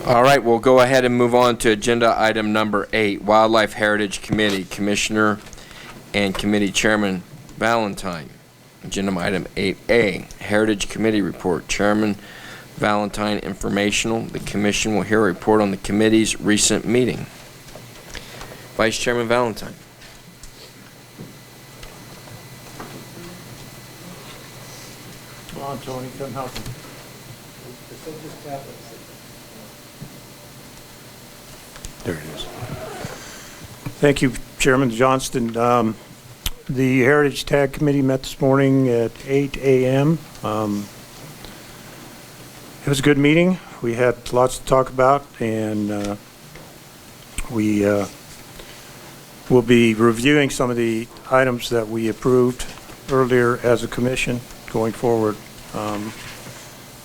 All right, we'll go ahead and move on to agenda item number 8, Wildlife Heritage Committee, Commissioner and Committee Chairman Valentine. Agenda item 8A, Heritage Committee Report, Chairman Valentine informational. The Commission will hear a report on the committee's recent meeting. Vice Chairman Valentine. Come on, Tony, come help me. There it is. Thank you, Chairman Johnston. The Heritage Tag Committee met this morning at 8 a.m. It was a good meeting. We had lots to talk about, and we will be reviewing some of the items that we approved earlier as a commission going forward.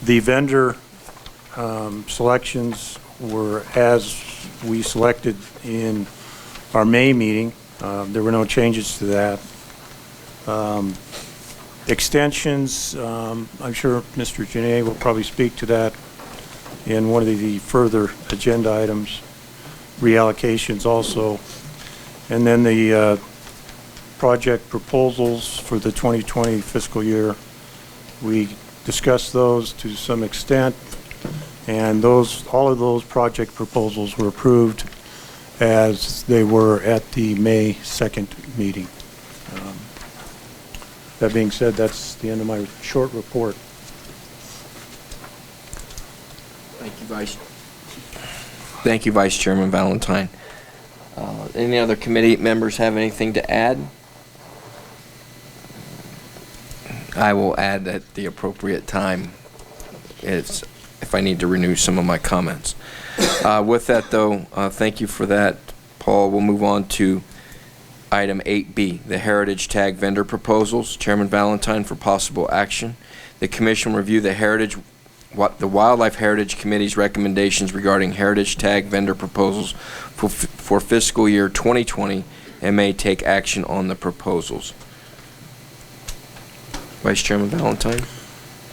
The vendor selections were as we selected in our May meeting. There were no changes to that. Extensions, I'm sure Mr. Genet will probably speak to that in one of the further agenda items. Reallocations also. And then the project proposals for the 2020 fiscal year. We discussed those to some extent, and all of those project proposals were approved as they were at the May 2nd meeting. That being said, that's the end of my short report. Thank you, Vice Chairman Valentine. Any other committee members have anything to add? I will add at the appropriate time if I need to renew some of my comments. With that, though, thank you for that, Paul. We'll move on to item 8B, the Heritage Tag Vendor Proposals. Chairman Valentine for possible action. The Commission will review the Wildlife Heritage Committee's recommendations regarding Heritage Tag Vendor Proposals for fiscal year 2020 and may take action on the proposals. Vice Chairman Valentine.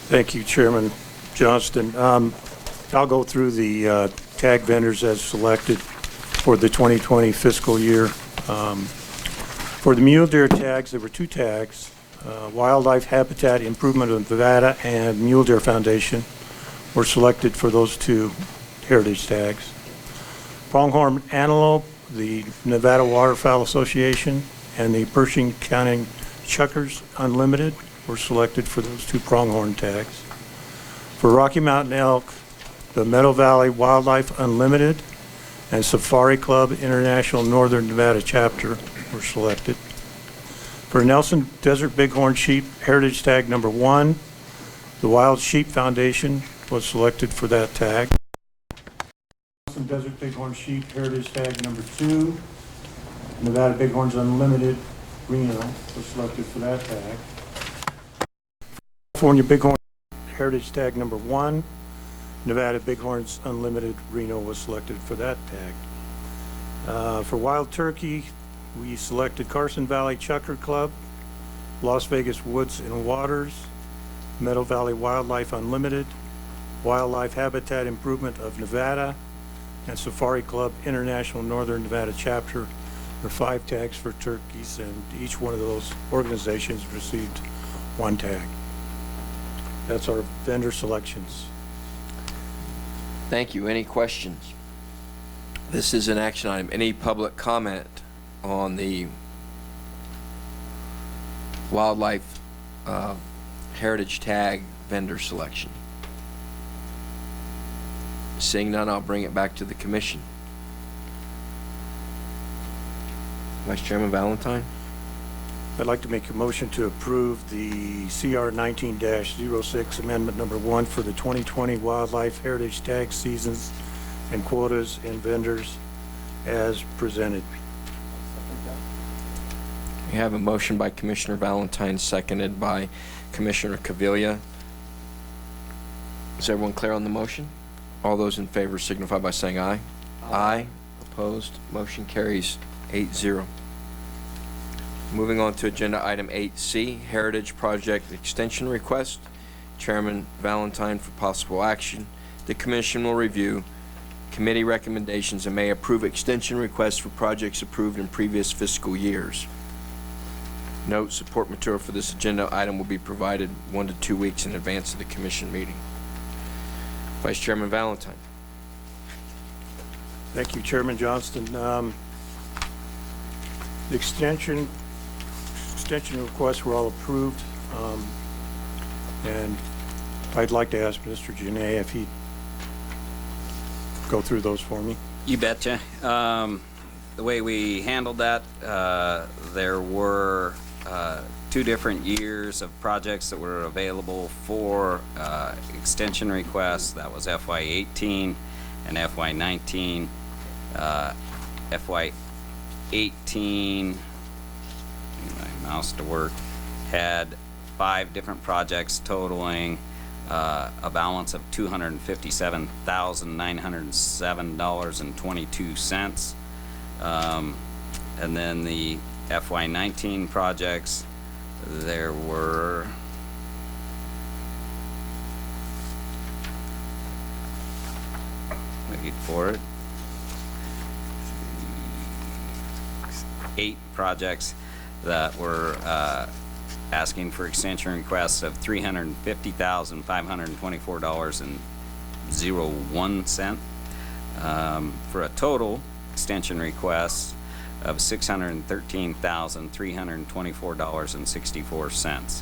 Thank you, Chairman Johnston. I'll go through the tag vendors as selected for the 2020 fiscal year. For the mule deer tags, there were 2 tags, Wildlife Habitat Improvement of Nevada and Mule Deer Foundation were selected for those 2 heritage tags. Pronghorn Antelope, the Nevada Waterfowl Association, and the Pershing County Chuckers Unlimited were selected for those 2 pronghorn tags. For Rocky Mountain Elk, the Meadow Valley Wildlife Unlimited and Safari Club International Northern Nevada Chapter were selected. For Nelson Desert Bighorn Sheep Heritage Tag number 1, the Wild Sheep Foundation was selected for that tag. Nelson Desert Bighorn Sheep Heritage Tag number 2, Nevada Bighorns Unlimited Reno was selected for that tag. California Bighorn Heritage Tag number 1, Nevada Bighorns Unlimited Reno was selected for that tag. For Wild Turkey, we selected Carson Valley Chucker Club, Las Vegas Woods and Waters, Meadow Valley Wildlife Unlimited, Wildlife Habitat Improvement of Nevada, and Safari Club International Northern Nevada Chapter. There are 5 tags for turkeys, and each one of those organizations received 1 tag. That's our vendor selections. Thank you. Any questions? This is an action item. Any public comment on the Wildlife Heritage Tag vendor selection? Seeing none, I'll bring it back to the Commission. Vice Chairman Valentine. I'd like to make a motion to approve the CR 19-06 Amendment number 1 for the 2020 Wildlife Heritage Tag seasons and quotas and vendors as presented. We have a motion by Commissioner Valentine, seconded by Commissioner Caviglia. Is everyone clear on the motion? All those in favor signify by saying aye. Aye. Opposed? Motion carries 8-0. Moving on to agenda item 8C, Heritage Project Extension Request. Chairman Valentine for possible action. The commission will review committee recommendations and may approve extension requests for projects approved in previous fiscal years. Note, support material for this agenda item will be provided 1 to 2 weeks in advance of the commission meeting. Vice Chairman Valentine. Thank you, Chairman Johnston. The extension requests were all approved, and I'd like to ask Mr. Genet if he'd go through those for me. You betcha. The way we handled that, there were 2 different years of projects that were available for extension requests. That was FY18 and FY19. FY18, my mouse to work, had 5 different projects totaling a balance of $257,907.22. And then the FY19 projects, there were wait for it 8 projects that were asking for extension requests of $350,524.01 for a total extension request of $613,324.64.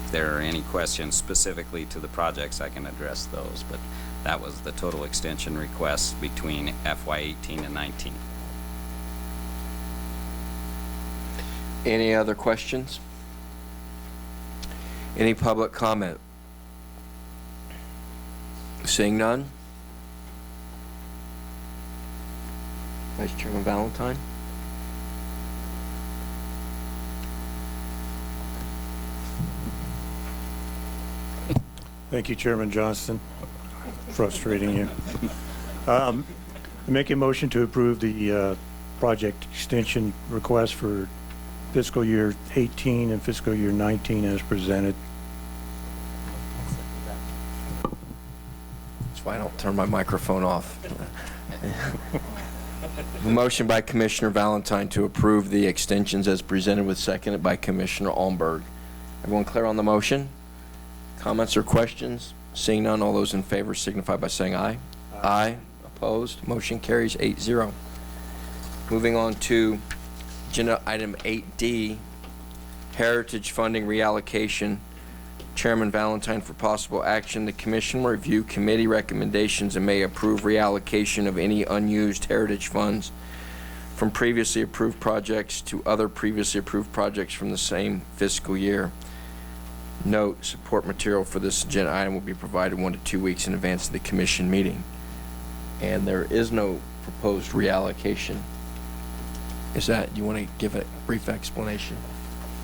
If there are any questions specifically to the projects, I can address those, but that was the total extension requests between FY18 and 19. Any other questions? Any public comment? Seeing none? Vice Chairman Valentine? Thank you, Chairman Johnston. Frustrating you. I make a motion to approve the project extension request for fiscal year 18 and fiscal year 19 as presented. That's why I don't turn my microphone off. Motion by Commissioner Valentine to approve the extensions as presented, with seconded by Commissioner Almberg. Everyone clear on the motion? Comments or questions? Seeing none, all those in favor signify by saying aye. Aye. Opposed? Motion carries 8-0. Moving on to agenda item 8D, Heritage Funding Reallocation. Chairman Valentine, for possible action, the Commission will review committee recommendations and may approve reallocation of any unused heritage funds from previously approved projects to other previously approved projects from the same fiscal year. Note, support material for this agenda item will be provided 1 to 2 weeks in advance of the Commission meeting. And there is no proposed reallocation. Is that, you want to give a brief explanation?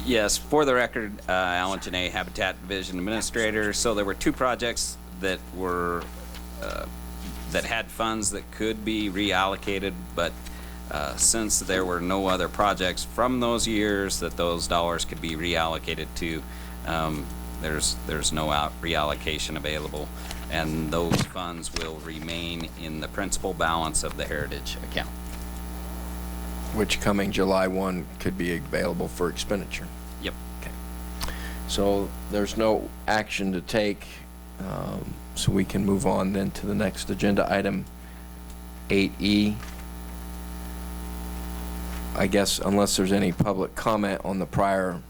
Yes, for the record, Alan Genet, Habitat Division Administrator. So there were 2 projects that were that had funds that could be reallocated, but since there were no other projects from those years that those dollars could be reallocated to, there's no reallocation available, and those funds will remain in the principal balance of the Heritage account. Which coming July 1 could be available for expenditure. Yep. Okay. So there's no action to take, so we can move on then to the next agenda item, 8E. I guess unless there's any public comment on the prior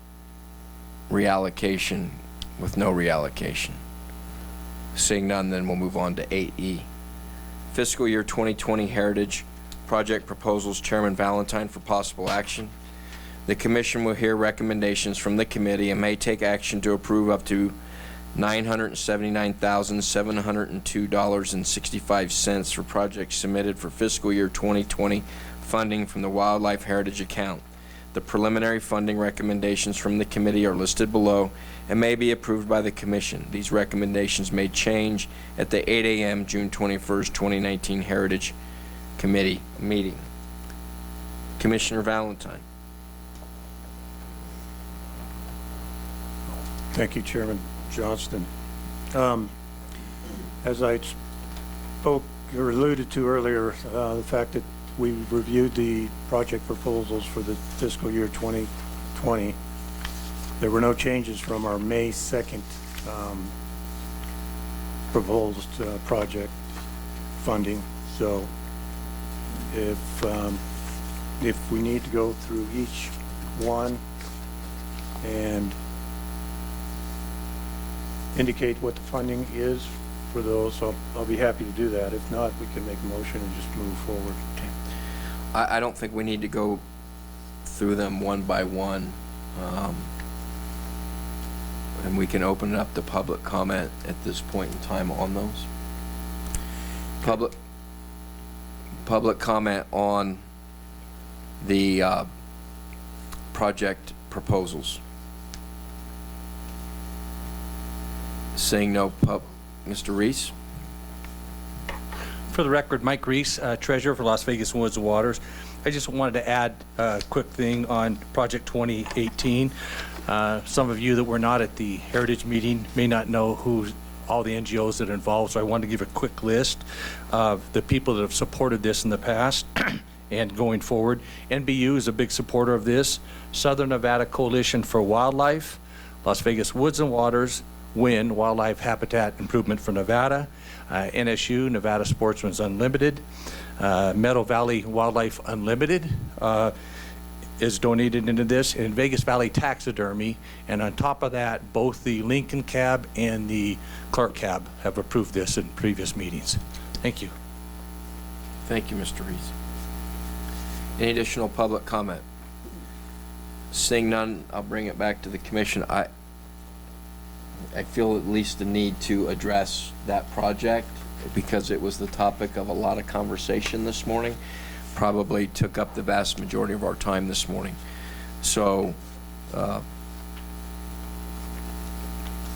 reallocation with no reallocation. Seeing none, then we'll move on to 8E. Fiscal year 2020 Heritage Project Proposals. Chairman Valentine, for possible action. The Commission will hear recommendations from the committee and may take action to approve up to $979,702.65 for projects submitted for fiscal year 2020 funding from the Wildlife Heritage account. The preliminary funding recommendations from the committee are listed below and may be approved by the Commission. These recommendations may change at the 8 a.m. June 21st, 2019 Heritage Committee meeting. Commissioner Valentine. Thank you, Chairman Johnston. As I spoke or alluded to earlier, the fact that we reviewed the project proposals for the fiscal year 2020, there were no changes from our May 2nd proposed project funding. So if we need to go through each one and indicate what the funding is for those, I'll be happy to do that. If not, we can make a motion and just move forward. I don't think we need to go through them one by one. And we can open it up to public comment at this point in time on those. Public comment on the project proposals. Seeing no Mr. Reese? For the record, Mike Reese, Treasurer for Las Vegas Woods and Waters. I just wanted to add a quick thing on Project 2018. Some of you that were not at the Heritage meeting may not know who all the NGOs that are involved, so I wanted to give a quick list of the people that have supported this in the past and going forward. NBU is a big supporter of this. Southern Nevada Coalition for Wildlife, Las Vegas Woods and Waters, WIN, Wildlife Habitat Improvement for Nevada, NSU, Nevada Sportsmen's Unlimited, Meadow Valley Wildlife Unlimited is donated into this, and Vegas Valley Taxidermy, and on top of that, both the Lincoln Cab and the Clark Cab have approved this in previous meetings. Thank you. Thank you, Mr. Reese. Any additional public comment? Seeing none, I'll bring it back to the commission. I feel at least the need to address that project because it was the topic of a lot of conversation this morning. Probably took up the vast majority of our time this morning. So I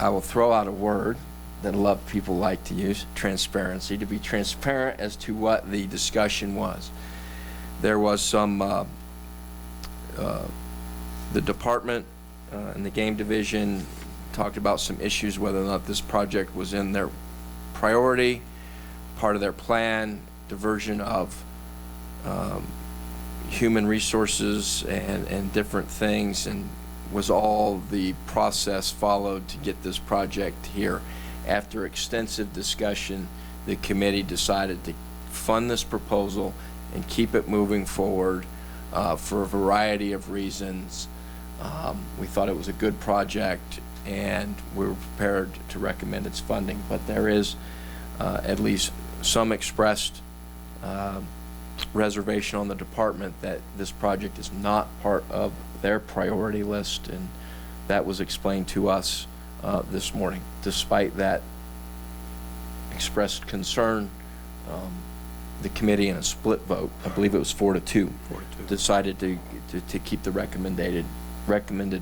will throw out a word that a lot of people like to use, transparency, to be transparent as to what the discussion was. There was some, the department and the game division talked about some issues, whether or not this project was in their priority, part of their plan, diversion of human resources and different things, and was all the process followed to get this project here. After extensive discussion, the committee decided to fund this proposal and keep it moving forward for a variety of reasons. We thought it was a good project and we were prepared to recommend its funding, but there is at least some expressed reservation on the department that this project is not part of their priority list, and that was explained to us this morning. Despite that expressed concern, the committee in a split vote, I believe it was 4-2, decided to keep the recommended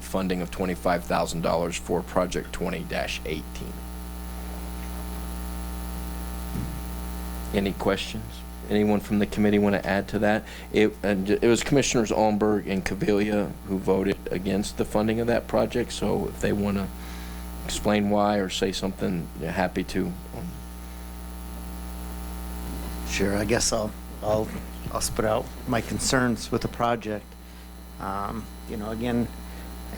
funding of $25,000 for Project 20-18. Any questions? Anyone from the committee want to add to that? It was Commissioners Almberg and Cavilla who voted against the funding of that project, so if they want to explain why or say something, they're happy to. Sure, I guess I'll spit out my concerns with the project. You know, again,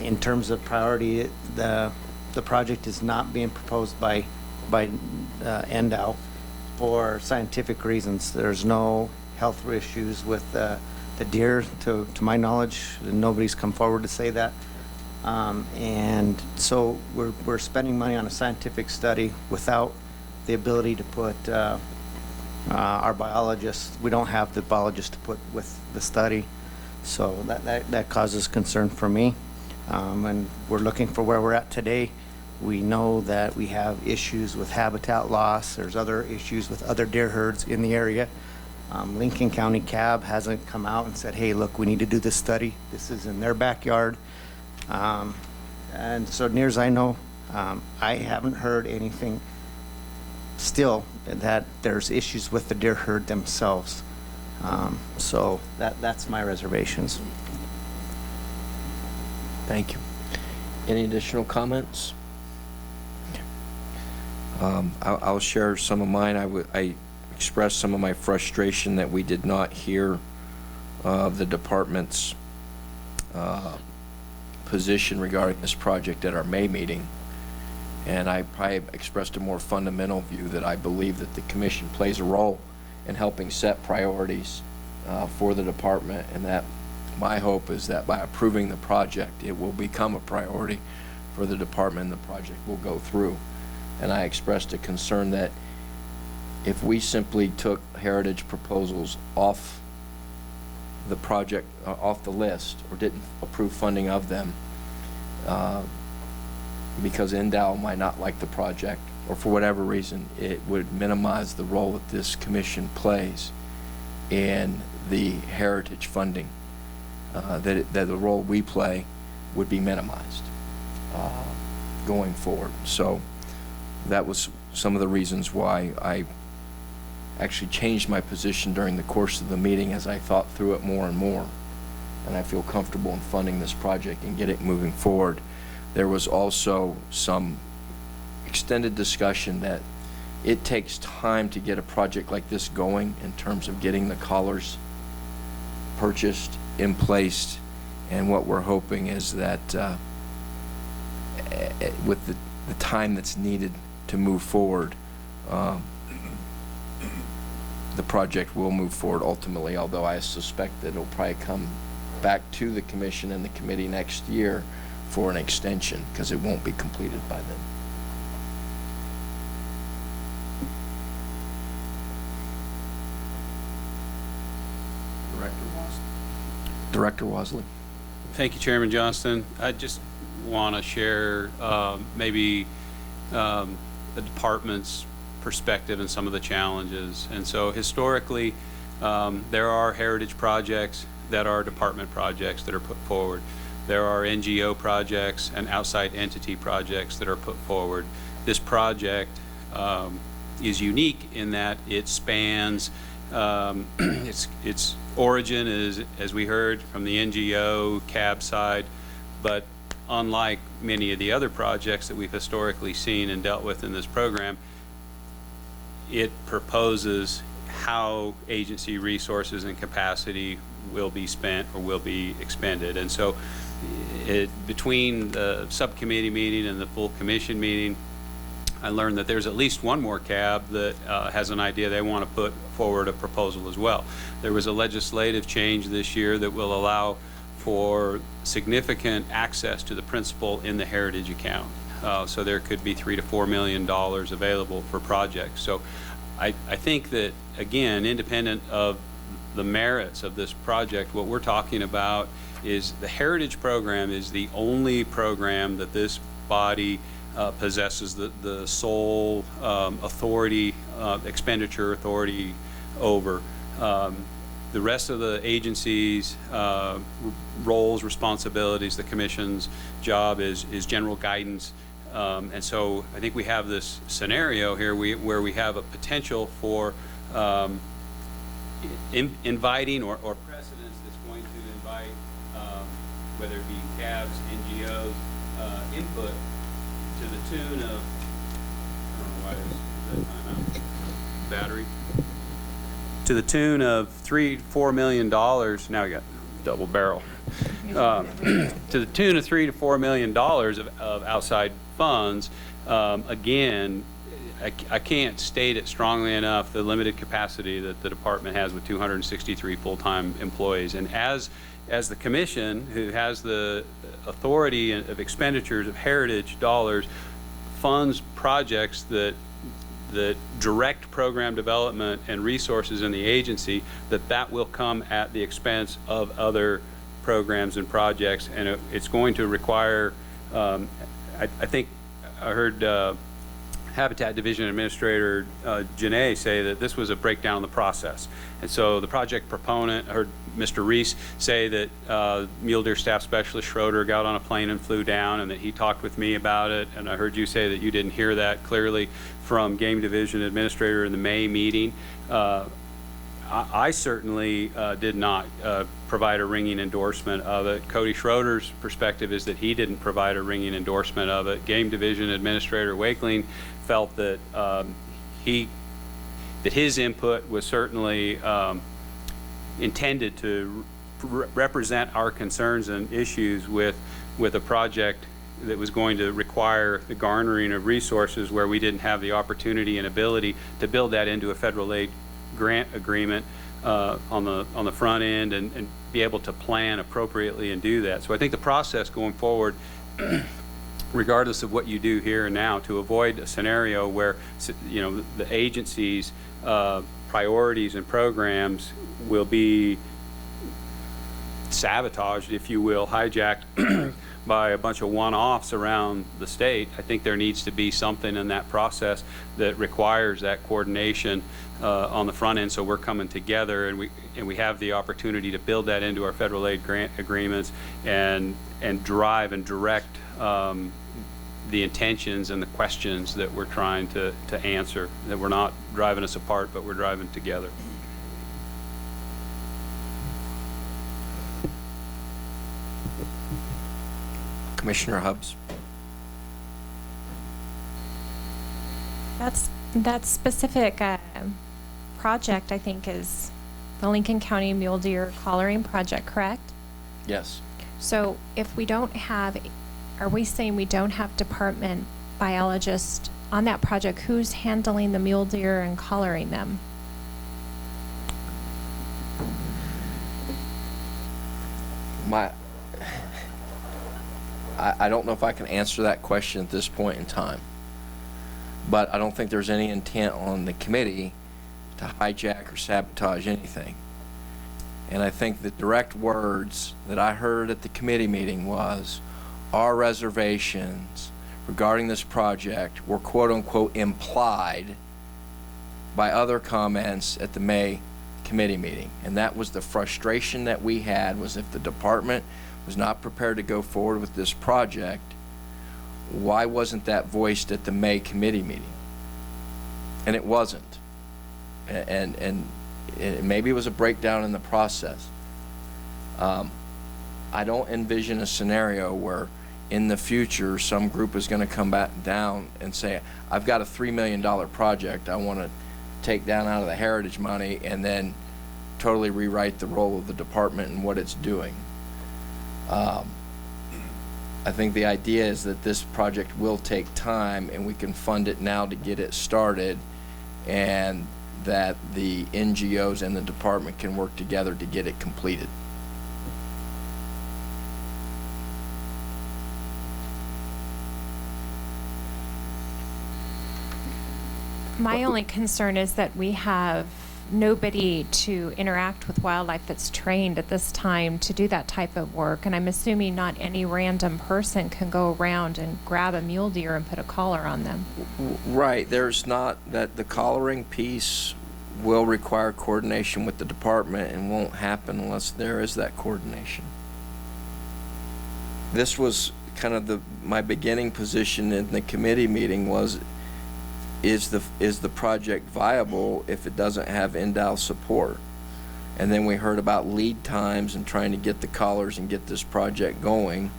in terms of priority, the project is not being proposed by NDOW for scientific reasons. There's no health issues with the deer, to my knowledge. Nobody's come forward to say that. And so we're spending money on a scientific study without the ability to put our biologists. We don't have the biologists to put with the study, so that causes concern for me. And we're looking for where we're at today. We know that we have issues with habitat loss. There's other issues with other deer herds in the area. Lincoln County Cab hasn't come out and said, hey, look, we need to do this study. This is in their backyard. And so near as I know, I haven't heard anything still that there's issues with the deer herd themselves. So that's my reservations. Thank you. Any additional comments? I'll share some of mine. I expressed some of my frustration that we did not hear the department's position regarding this project at our May meeting. And I probably expressed a more fundamental view that I believe that the commission plays a role in helping set priorities for the department, and that my hope is that by approving the project, it will become a priority for the department and the project will go through. And I expressed a concern that if we simply took heritage proposals off the project, off the list, or didn't approve funding of them, because NDOW might not like the project, or for whatever reason, it would minimize the role that this commission plays in the heritage funding. That the role we play would be minimized going forward. So that was some of the reasons why I actually changed my position during the course of the meeting as I thought through it more and more. And I feel comfortable in funding this project and get it moving forward. There was also some extended discussion that it takes time to get a project like this going in terms of getting the collars purchased, in place, and what we're hoping is that with the time that's needed to move forward, the project will move forward ultimately, although I suspect that it'll probably come back to the commission and the committee next year for an extension, because it won't be completed by then. Director Wasley. Thank you, Chairman Johnston. I just want to share maybe the department's perspective and some of the challenges. And so historically, there are heritage projects that are department projects that are put forward. There are NGO projects and outside entity projects that are put forward. This project is unique in that it spans its origin is, as we heard, from the NGO CAB side, but unlike many of the other projects that we've historically seen and dealt with in this program, it proposes how agency resources and capacity will be spent or will be expended. And so between the subcommittee meeting and the full commission meeting, I learned that there's at least one more CAB that has an idea they want to put forward a proposal as well. There was a legislative change this year that will allow for significant access to the principal in the heritage account. So there could be $3 to $4 million available for projects. So I think that, again, independent of the merits of this project, what we're talking about is the heritage program is the only program that this body possesses the sole authority, expenditure authority over. The rest of the agencies' roles, responsibilities, the commission's job is general guidance. And so I think we have this scenario here where we have a potential for inviting or precedents that's going to invite, whether it be CABs, NGOs, input to the tune of, I don't know why is that timeout, battery, to the tune of $3 to $4 million. Now we got double barrel. To the tune of $3 to $4 million of outside funds. Again, I can't state it strongly enough, the limited capacity that the department has with 263 full-time employees. And as the commission, who has the authority of expenditures of heritage dollars, funds projects that direct program development and resources in the agency, that will come at the expense of other programs and projects, and it's going to require, I think I heard Habitat Division Administrator Janae say that this was a breakdown in the process. And so the project proponent, I heard Mr. Reese say that Mule Deer Staff Specialist Schroeder got on a plane and flew down and that he talked with me about it. And I heard you say that you didn't hear that clearly from Game Division Administrator in the May meeting. I certainly did not provide a ringing endorsement of it. Cody Schroeder's perspective is that he didn't provide a ringing endorsement of it. Game Division Administrator Wakeling felt that his input was certainly intended to represent our concerns and issues with a project that was going to require the garnering of resources where we didn't have the opportunity and ability to build that into a federal aid grant agreement on the front end and be able to plan appropriately and do that. So I think the process going forward, regardless of what you do here and now, to avoid a scenario where, you know, the agency's priorities and programs will be sabotaged, if you will, hijacked by a bunch of one-offs around the state. I think there needs to be something in that process that requires that coordination on the front end, so we're coming together and we have the opportunity to build that into our federal aid grant agreements and drive and direct the intentions and the questions that we're trying to answer, that we're not driving us apart, but we're driving together. Commissioner Hubbs. That specific project, I think, is the Lincoln County Mule Deer Collaring Project, correct? Yes. So if we don't have, are we saying we don't have department biologists on that project? Who's handling the mule deer and collaring them? I don't know if I can answer that question at this point in time, but I don't think there's any intent on the committee to hijack or sabotage anything. And I think the direct words that I heard at the committee meeting was, our reservations regarding this project were quote-unquote implied by other comments at the May committee meeting. And that was the frustration that we had, was if the department was not prepared to go forward with this project, why wasn't that voiced at the May committee meeting? And it wasn't. And maybe it was a breakdown in the process. I don't envision a scenario where in the future some group is going to come back down and say, I've got a $3 million project I want to take down out of the heritage money, and then totally rewrite the role of the department and what it's doing. I think the idea is that this project will take time and we can fund it now to get it started, and that the NGOs and the department can work together to get it completed. My only concern is that we have nobody to interact with wildlife that's trained at this time to do that type of work. And I'm assuming not any random person can go around and grab a mule deer and put a collar on them. Right. There's not, that the collaring piece will require coordination with the department and won't happen unless there is that coordination. This was kind of my beginning position in the committee meeting was, is the project viable if it doesn't have NDOW support? And then we heard about lead times and trying to get the collars and get this project going.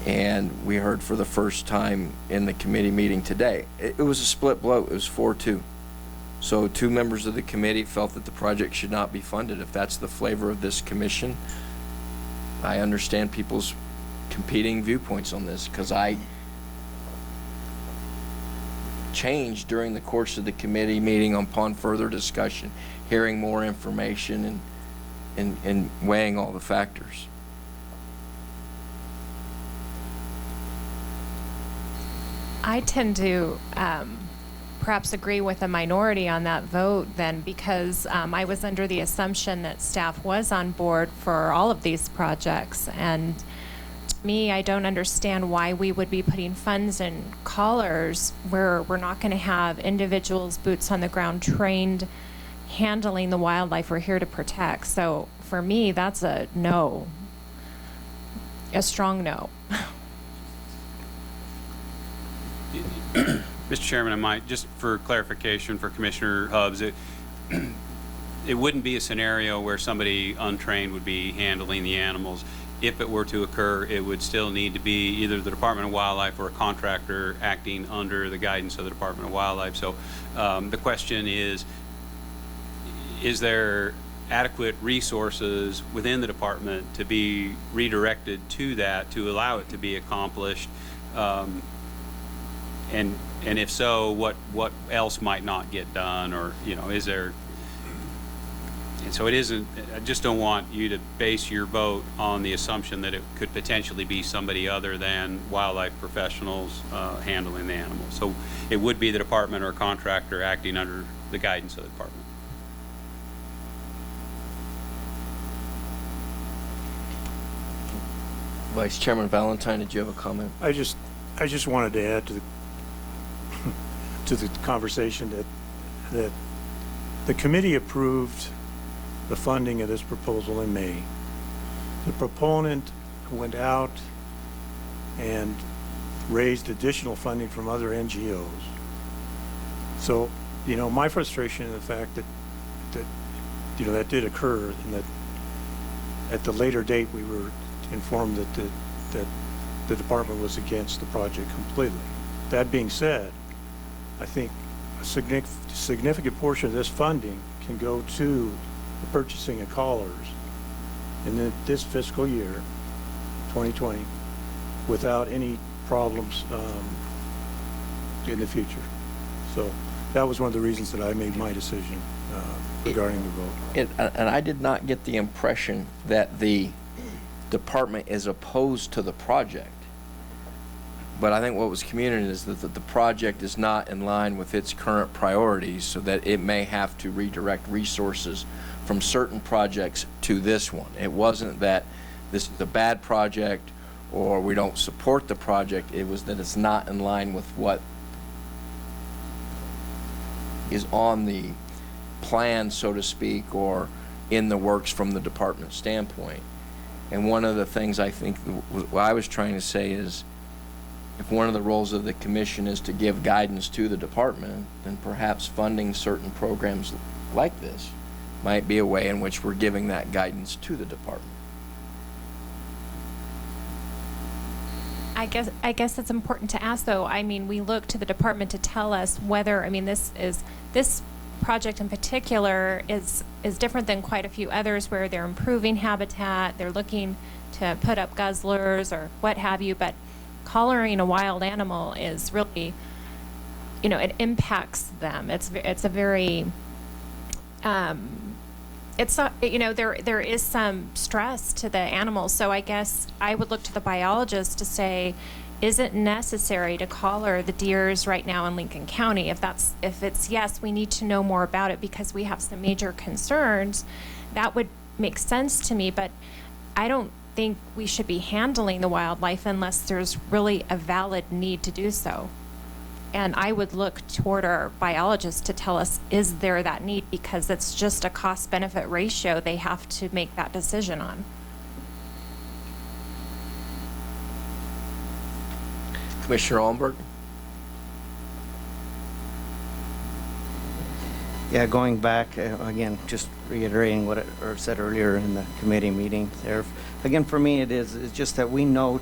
And we heard for the first time in the committee meeting today, it was a split vote. It was 4-2. So 2 members of the committee felt that the project should not be funded. If that's the flavor of this commission, I understand people's competing viewpoints on this, because I changed during the course of the committee meeting upon further discussion, hearing more information and weighing all the factors. I tend to perhaps agree with the minority on that vote then, because I was under the assumption that staff was on board for all of these projects. And to me, I don't understand why we would be putting funds in collars where we're not going to have individuals, boots on the ground, trained handling the wildlife we're here to protect. So for me, that's a no, a strong no. Mr. Chairman, I might, just for clarification for Commissioner Hubbs, it wouldn't be a scenario where somebody untrained would be handling the animals. If it were to occur, it would still need to be either the Department of Wildlife or a contractor acting under the guidance of the Department of Wildlife. So the question is there adequate resources within the department to be redirected to that, to allow it to be accomplished? And if so, what else might not get done, or, you know, is there? And so it isn't, I just don't want you to base your vote on the assumption that it could potentially be somebody other than wildlife professionals handling the animals. So it would be the department or contractor acting under the guidance of the department. Vice Chairman Valentine, did you have a comment? I just wanted to add to the to the conversation that the committee approved the funding of this proposal in May. The proponent went out and raised additional funding from other NGOs. So, you know, my frustration in the fact that you know, that did occur, and that at the later date we were informed that the department was against the project completely. That being said, I think a significant portion of this funding can go to the purchasing of collars in this fiscal year, 2020, without any problems in the future. So that was one of the reasons that I made my decision regarding the vote. And I did not get the impression that the department is opposed to the project. But I think what was communicated is that the project is not in line with its current priorities, so that it may have to redirect resources from certain projects to this one. It wasn't that this is a bad project or we don't support the project. It was that it's not in line with what is on the plan, so to speak, or in the works from the department standpoint. And one of the things I think what I was trying to say is, if one of the roles of the commission is to give guidance to the department, then perhaps funding certain programs like this might be a way in which we're giving that guidance to the department. I guess it's important to ask, though. I mean, we look to the department to tell us whether, I mean, this project in particular is different than quite a few others where they're improving habitat, they're looking to put up guzzlers or what have you, but collaring a wild animal is really, you know, it impacts them. It's a very, it's not, you know, there is some stress to the animals. So I guess I would look to the biologist to say, is it necessary to collar the deers right now in Lincoln County? If it's yes, we need to know more about it because we have some major concerns. That would make sense to me, but I don't think we should be handling the wildlife unless there's really a valid need to do so. And I would look toward our biologists to tell us, is there that need? Because it's just a cost-benefit ratio they have to make that decision on. Commissioner Allenberg? Yeah, going back, again, just reiterating what I said earlier in the committee meeting there. Again, for me, it's just that we know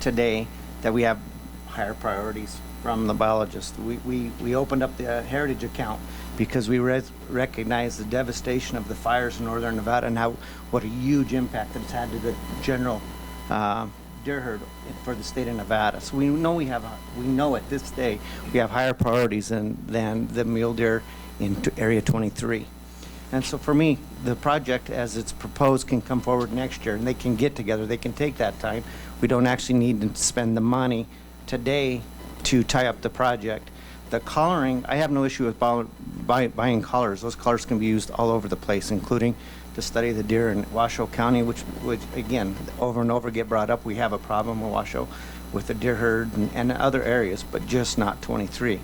today that we have higher priorities from the biologist. We opened up the Heritage account because we recognize the devastation of the fires in northern Nevada and what a huge impact that it's had to the general deer herd for the state of Nevada. So we know at this day we have higher priorities than the mule deer in Area 23. And so for me, the project as it's proposed can come forward next year, and they can get together. They can take that time. We don't actually need to spend the money today to tie up the project. The collaring, I have no issue with buying collars. Those collars can be used all over the place, including to study the deer in Washoe County, which again, over and over get brought up. We have a problem in Washoe with the deer herd and other areas, but just not 23.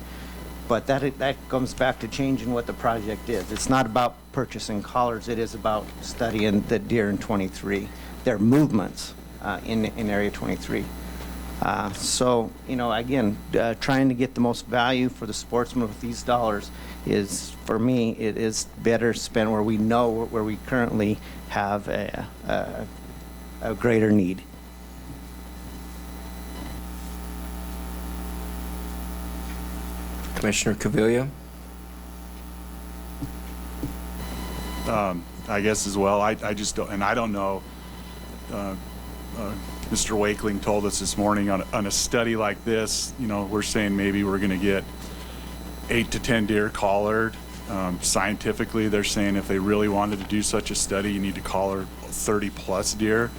But that comes back to changing what the project is. It's not about purchasing collars. It is about studying the deer in 23, their movements in Area 23. So, you know, again, trying to get the most value for the sportsman with these dollars is, for me, it is better spent where we know where we currently have a greater need. Commissioner Cavilla? I guess as well. I just don't, and I don't know. Mr. Wakeling told us this morning on a study like this, you know, we're saying maybe we're going to get 8 to 10 deer collared. Scientifically, they're saying if they really wanted to do such a study, you need to collar 30 plus deer.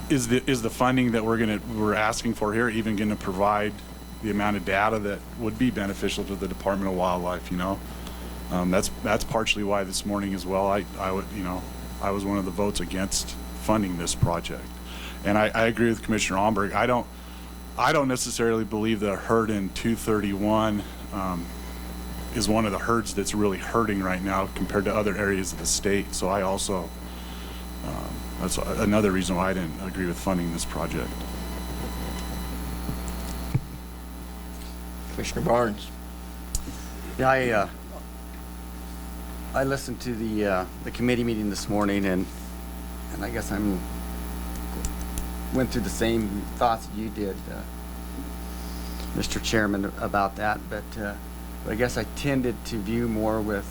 Is the funding that we're asking for here even going to provide the amount of data that would be beneficial to the Department of Wildlife? You know, that's partially why this morning as well. I was one of the votes against funding this project, and I agree with Commissioner Almberg. I don't necessarily believe the herd in 231 is one of the herds that's really hurting right now compared to other areas of the state. So I also, that's another reason why I didn't agree with funding this project. Commissioner Barnes? Yeah, I listened to the committee meeting this morning, and I guess went through the same thoughts that you did, Mr. Chairman, about that. But I guess I tended to view more with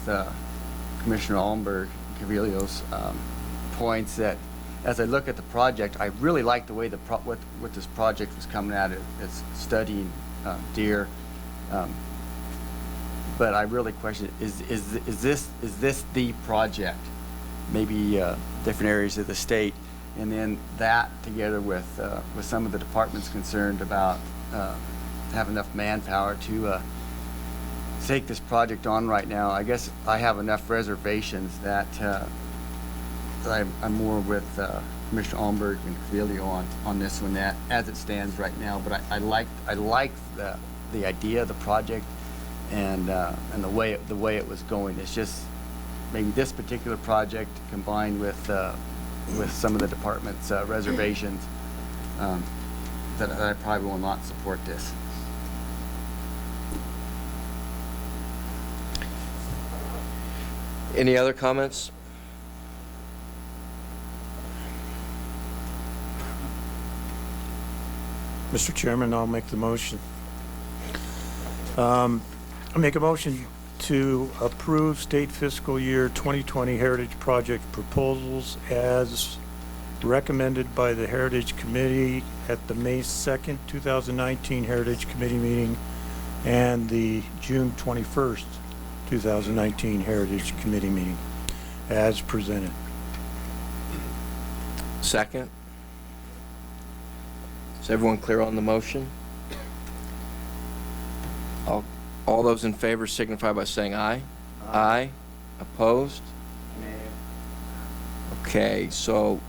Commissioner Almberg and Cavillo's points that as I look at the project, I really like the way what this project was coming at it. It's studying deer. But I really question, is this the project? Maybe different areas of the state, and then that together with some of the departments concerned about having enough manpower to take this project on right now. I guess I have enough reservations that I'm more with Commissioner Almberg and Cavillo on this one, that as it stands right now. But I like the idea of the project and the way it was going. It's just maybe this particular project combined with some of the department's reservations that I probably will not support this. Any other comments? Mr. Chairman, I'll make the motion. I make a motion to approve state fiscal year 2020 Heritage Project proposals as recommended by the Heritage Committee at the May 2nd, 2019 Heritage Committee meeting and the June 21st, 2019 Heritage Committee meeting as presented. Second? Is everyone clear on the motion? All those in favor signify by saying aye. Aye. Opposed? Okay, so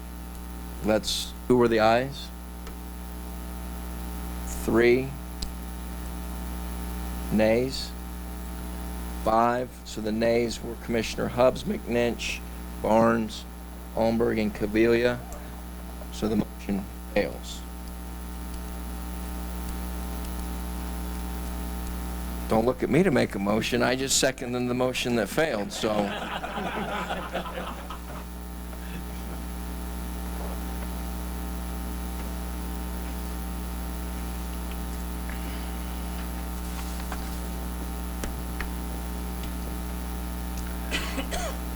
who were the ayes? 3. Nays? 5. So the nays were Commissioner Hubbs, McNinch, Barnes, Almberg, and Cavilla. So the motion fails. Don't look at me to make a motion. I just seconded the motion that failed, so.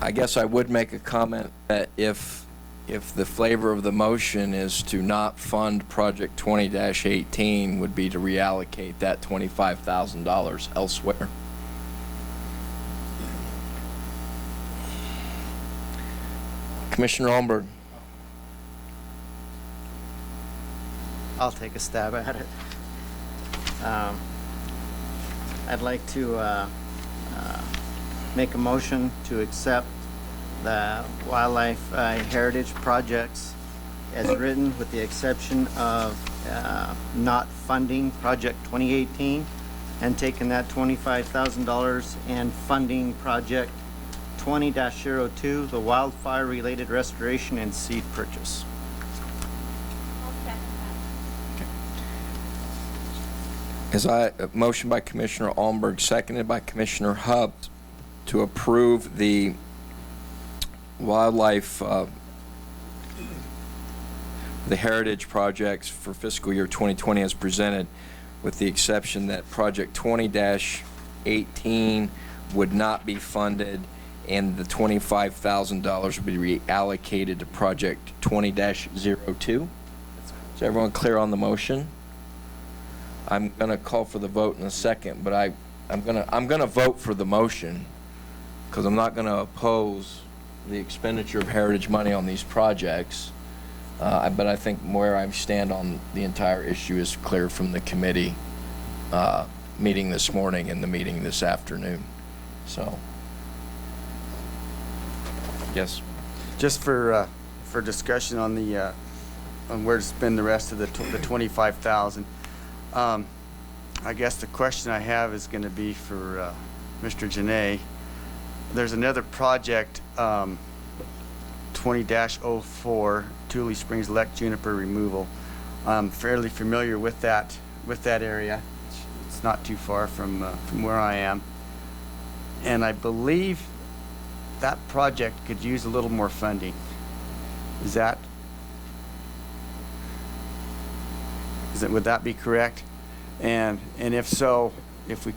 I guess I would make a comment that if the flavor of the motion is to not fund Project 20-18, would be to reallocate that $25,000 elsewhere. Commissioner Almberg. I'll take a stab at it. I'd like to make a motion to accept the wildlife heritage projects as written, with the exception of not funding Project 2018 and taking that $25,000 and funding Project 20-02, the wildfire-related restoration and seed purchase. Motion by Commissioner Almberg, seconded by Commissioner Hub to approve the wildlife, the heritage projects for fiscal year 2020 as presented, with the exception that Project 20-18 would not be funded and the $25,000 would be reallocated to Project 20-02. Is everyone clear on the motion? I'm going to call for the vote in a second, but I'm going to vote for the motion because I'm not going to oppose the expenditure of heritage money on these projects. But I think where I stand on the entire issue is clear from the committee meeting this morning and the meeting this afternoon. So, yes. Just for discussion on the, on where to spend the rest of the 25,000. I guess the question I have is going to be for Mr. Janay. There's another project, 20-04, Tule Springs Elect Juniper Removal. I'm fairly familiar with that area. It's not too far from where I am. And I believe that project could use a little more funding. Would that be correct? And if so, if the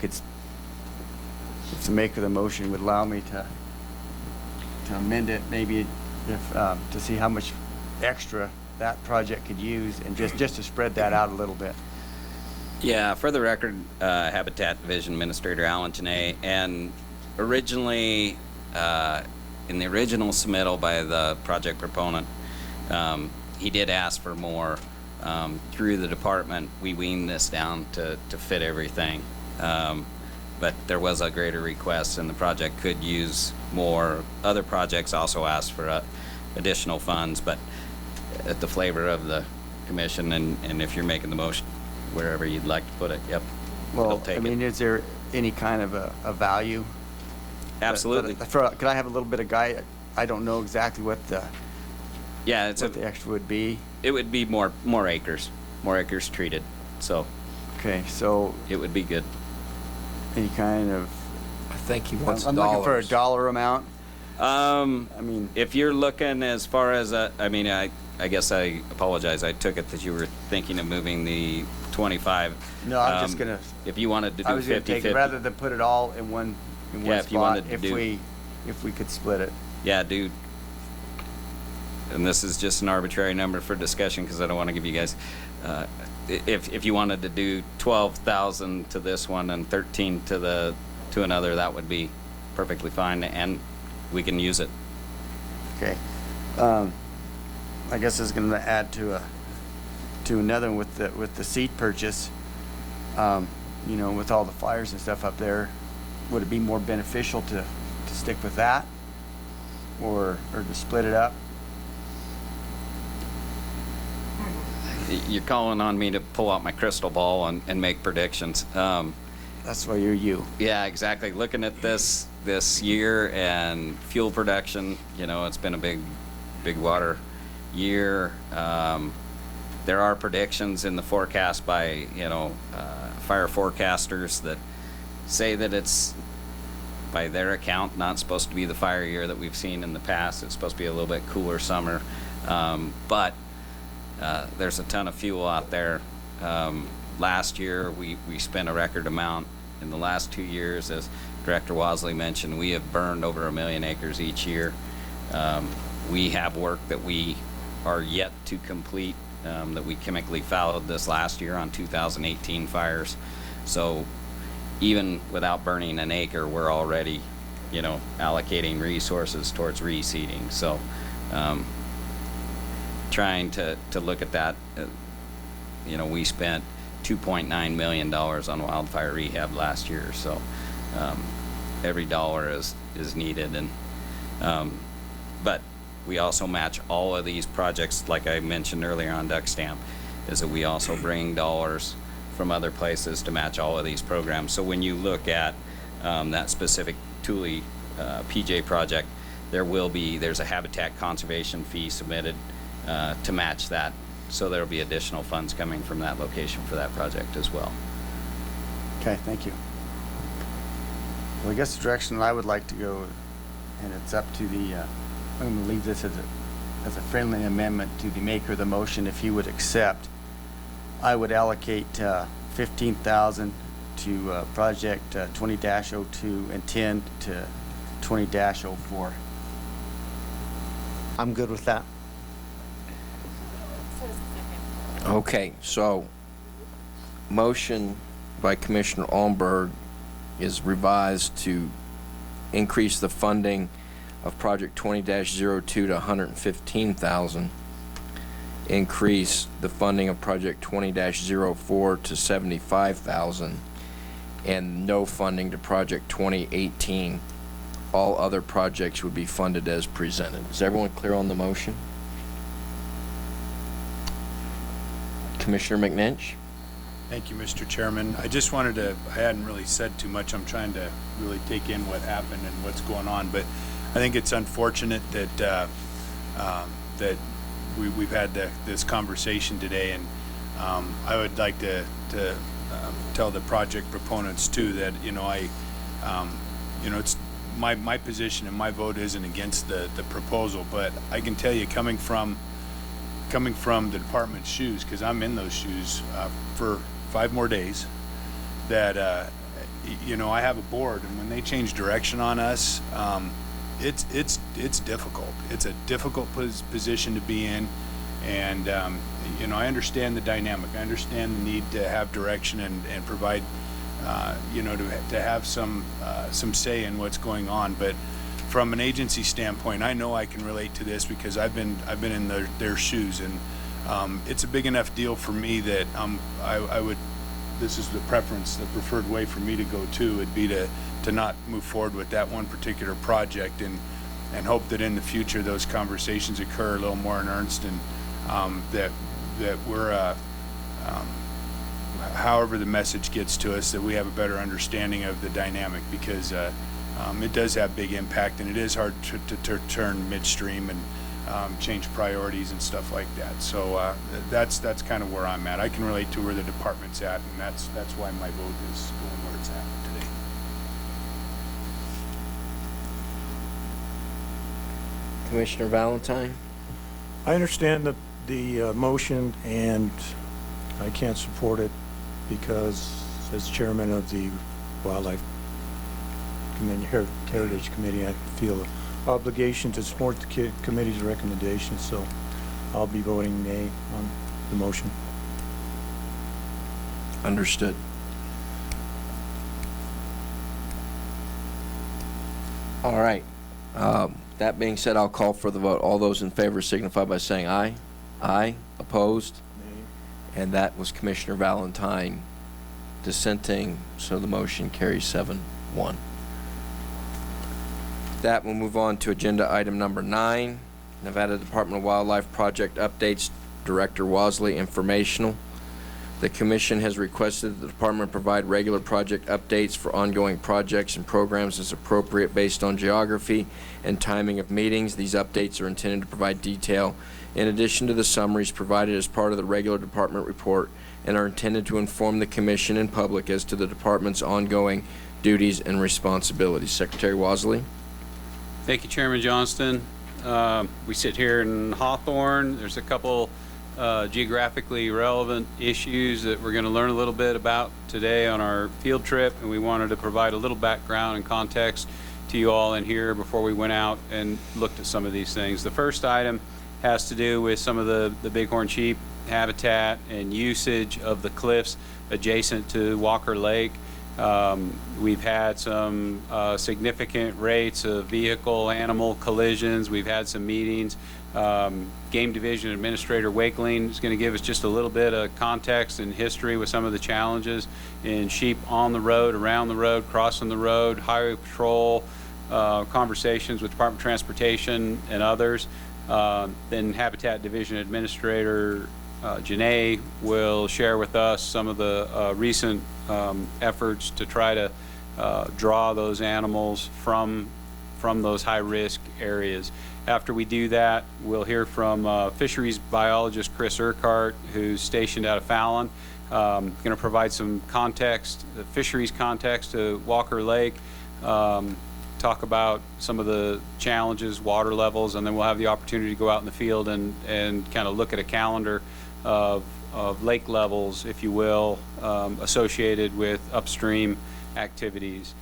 maker of the motion would allow me to amend it, maybe if to see how much extra that project could use, and just to spread that out a little bit. Yeah, for the record, Habitat Division Administrator Alan Janay, and originally, in the original submittal by the project proponent, he did ask for more. Through the department, we weaned this down to fit everything. But there was a greater request, and the project could use more. Other projects also asked for additional funds, but at the flavor of the commission, and if you're making the motion, wherever you'd like to put it, yep. Well, I mean, is there any kind of a value? Absolutely. Could I have a little bit of guide? I don't know exactly what the the extra would be. It would be more acres treated. So okay, so it would be good. Any kind of, I think he wants I'm looking for a dollar amount. I mean, if you're looking as far as I guess I apologize. I took it that you were thinking of moving the 25. No, I'm just gonna. If you wanted to do 50-50. I was gonna take it rather than put it all in one Yeah, spot. if you wanted to do. If we could split it. Yeah, dude. And this is just an arbitrary number for discussion because I don't want to give you guys. If you wanted to do 12,000 to this one and 13 to another, that would be perfectly fine, and we can use it. Okay. I guess I was going to add to another one with the seed purchase. With all the fires and stuff up there, would it be more beneficial to stick with that, or to split it up? You're calling on me to pull out my crystal ball and make predictions. That's why you're you. Yeah, exactly. Looking at this year and fuel production, it's been a big water year. There are predictions in the forecast by, fire forecasters that say that it's, by their account, not supposed to be the fire year that we've seen in the past. It's supposed to be a little bit cooler summer. But there's a ton of fuel out there. Last year, we spent a record amount. In the last 2 years, as Director Wasley mentioned, we have burned over 1 million acres each year. We have work that we are yet to complete, that we chemically fallowed this last year on 2018 fires. So even without burning an acre, we're already, allocating resources towards reseeding. So trying to look at that, we spent $2.9 million on wildfire rehab last year. So every dollar is needed, and but we also match all of these projects, like I mentioned earlier on Duck Stamp, is that we also bring dollars from other places to match all of these programs. So when you look at that specific Tule PJ project, there's a habitat conservation fee submitted to match that. So there'll be additional funds coming from that location for that project as well. Okay, thank you. Well, I guess the direction I would like to go, and it's up to the, I'm going to leave this as a friendly amendment to the maker of the motion, if he would accept. I would allocate $15,000 to project 20-02 and 10 to 20-04. I'm good with that. Okay, so motion by Commissioner Almberg is revised to increase the funding of project 20-02 to $115,000, increase the funding of project 20-04 to $75,000, and no funding to project 2018. All other projects would be funded as presented. Is everyone clear on the motion? Commissioner McNinch? Thank you, Mr. Chairman. I just wanted to, I hadn't really said too much. I'm trying to really take in what happened and what's going on, but I think it's unfortunate that that we've had this conversation today, and I would like to tell the project proponents too that it's my position and my vote isn't against the proposal, but I can tell you coming from the department's shoes, because I'm in those shoes for 5 more days, that I have a board, and when they change direction on us, it's difficult. It's a difficult position to be in, and I understand the dynamic. I understand the need to have direction and provide, to have some say in what's going on, but from an agency standpoint, I know I can relate to this because I've been in their shoes, and it's a big enough deal for me that I would. This is the preferred way for me to go to would be to not move forward with that one particular project, and hope that in the future those conversations occur a little more in earnest, and that we're however the message gets to us, that we have a better understanding of the dynamic, because it does have big impact, and it is hard to turn midstream and change priorities and stuff like that. So that's kind of where I'm at. I can relate to where the department's at, and that's why my vote is going where it's at today. Commissioner Valentine? I understand the motion, and I can't support it because, as chairman of the Wildlife Heritage Committee, I feel an obligation to support the committee's recommendations, so I'll be voting nay on the motion. Understood. All right. That being said, I'll call for the vote. All those in favor signify by saying aye. Aye. Opposed? Nay. And that was Commissioner Valentine dissenting, so the motion carries 7-1. That will move on to agenda item number 9, Nevada Department of Wildlife project updates. Director Wasley, informational. The commission has requested that the department provide regular project updates for ongoing projects and programs as appropriate based on geography and timing of meetings. These updates are intended to provide detail in addition to the summaries provided as part of the regular department report, and are intended to inform the commission and public as to the department's ongoing duties and responsibilities. Secretary Wasley. Thank you, Chairman Johnston. We sit here in Hawthorne. There's a couple geographically relevant issues that we're going to learn a little bit about today on our field trip, and we wanted to provide a little background and context to you all in here before we went out and looked at some of these things. The first item has to do with some of the bighorn sheep habitat and usage of the cliffs adjacent to Walker Lake. We've had some significant rates of vehicle-animal collisions. We've had some meetings. Game Division Administrator Wakeling is going to give us just a little bit of context and history with some of the challenges in sheep on the road, around the road, crossing the road, highway patrol, conversations with Department of Transportation and others. Then Habitat Division Administrator Janae will share with us some of the recent efforts to try to draw those animals from those high-risk areas. After we do that, we'll hear from fisheries biologist Chris Urquhart, who's stationed out of Fallon, Going to provide some context, the fisheries context to Walker Lake, talk about some of the challenges, water levels, and then we'll have the opportunity to go out in the field and kind of look at a calendar of lake levels, if you will, associated with upstream activities.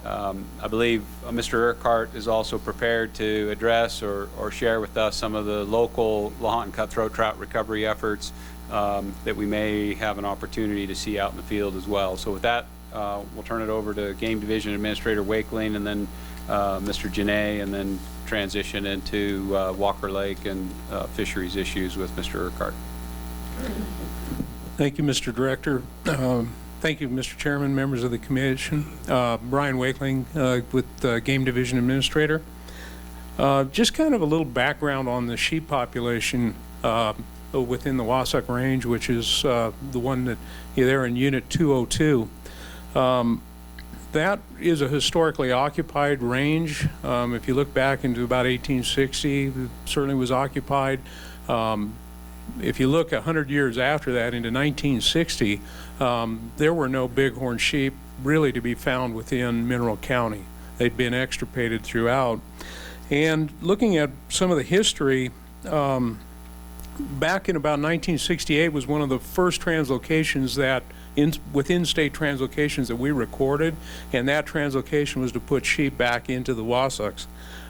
I believe Mr. Urquhart is also prepared to address or share with us some of the local Lahontan cutthroat trout recovery efforts that we may have an opportunity to see out in the field as well. So with that, we'll turn it over to Game Division Administrator Wakeling, and then Mr. Janae, and then transition into Walker Lake and fisheries issues with Mr. Urquhart. Thank you, Mr. Director. Thank you, Mr. Chairman, members of the Commission. Brian Wakeling with Game Division Administrator. Just kind of a little background on the sheep population within the Wasatch Range, which is the one that there in Unit 202. That is a historically occupied range. If you look back into about 1860, it certainly was occupied. If you look 100 years after that, into 1960, there were no bighorn sheep really to be found within Mineral County. They'd been extirpated throughout. And looking at some of the history, back in about 1968 was one of the first translocations that, within state translocations that we recorded, and that translocation was to put sheep back into the Wasatch.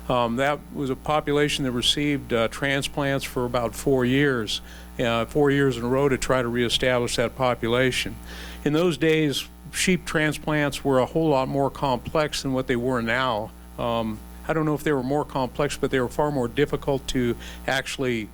That was a population that received transplants for about 4 years, 4 years in a row to try to reestablish that population. In those days, sheep transplants were a whole lot more complex than what they were now. I don't know if they were more complex, but they were far more difficult to actually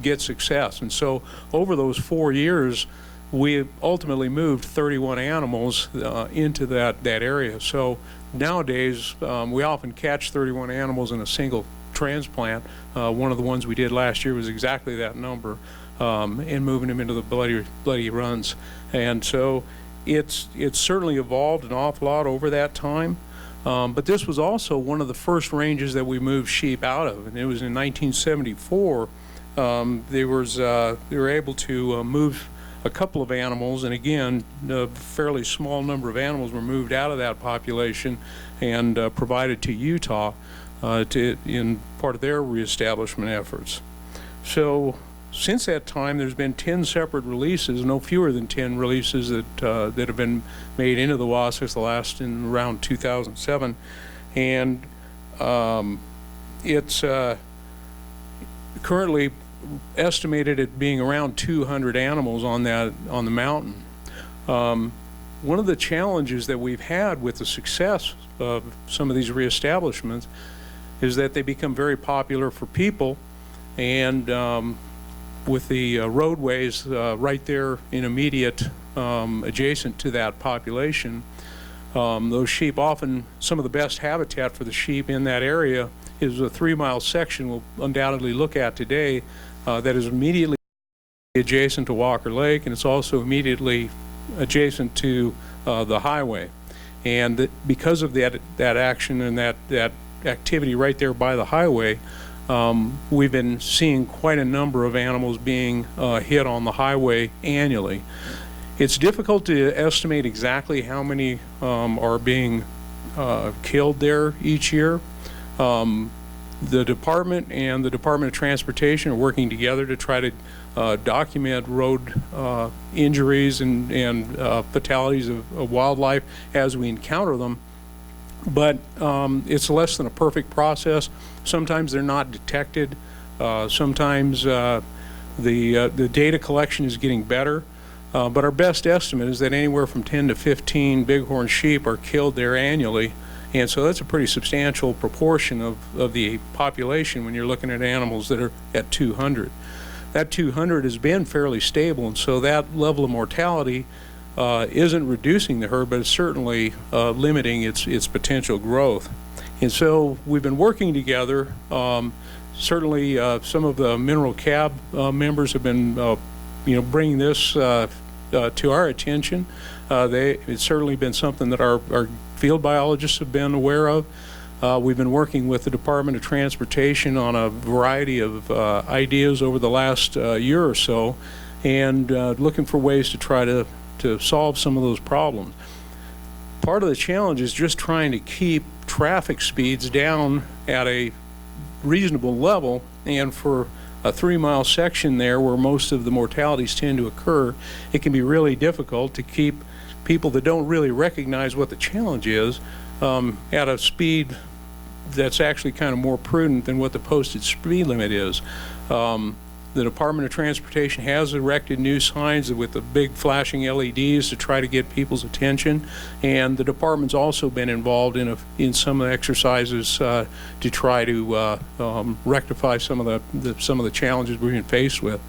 get success. And so over those 4 years, we ultimately moved 31 animals into that area. So nowadays, we often catch 31 animals in a single transplant. One of the ones we did last year was exactly that number, and moving them into the bloody runs. And so it's certainly evolved an awful lot over that time. But this was also one of the first ranges that we moved sheep out of, and it was in 1974. They were able to move a couple of animals, and again, a fairly small number of animals were moved out of that population and provided to Utah in part of their reestablishment efforts. So since that time, there's been 10 separate releases, no fewer than 10 releases that have been made into the Wasatch, the last in around 2007, and it's currently estimated at being around 200 animals on the mountain. One of the challenges that we've had with the success of some of these reestablishments is that they become very popular for people, and with the roadways right there in immediate adjacent to that population, those sheep often, some of the best habitat for the sheep in that area is a 3-mile section we'll undoubtedly look at today that is immediately adjacent to Walker Lake, and it's also immediately adjacent to the highway. And because of that action and that activity right there by the highway, we've been seeing quite a number of animals being hit on the highway annually. It's difficult to estimate exactly how many are being killed there each year. The department and the Department of Transportation are working together to try to document road injuries and fatalities of wildlife as we encounter them. But it's less than a perfect process. Sometimes they're not detected. Sometimes the data collection is getting better. But our best estimate is that anywhere from 10 to 15 bighorn sheep are killed there annually. And so that's a pretty substantial proportion of the population when you're looking at animals that are at 200. That 200 has been fairly stable, and so that level of mortality isn't reducing the herd, but it's certainly limiting its potential growth. And so we've been working together. Certainly some of the Mineral Cab members have been bringing this to our attention. It's certainly been something that our field biologists have been aware of. We've been working with the Department of Transportation on a variety of ideas over the last year or so, and looking for ways to try to solve some of those problems. Part of the challenge is just trying to keep traffic speeds down at a reasonable level, and for a 3-mile section there where most of the mortalities tend to occur, it can be really difficult to keep people that don't really recognize what the challenge is at a speed that's actually kind of more prudent than what the posted speed limit is. The Department of Transportation has erected new signs with the big flashing LEDs to try to get people's attention, and the department's also been involved in some of the exercises to try to rectify some of the challenges we've been faced with.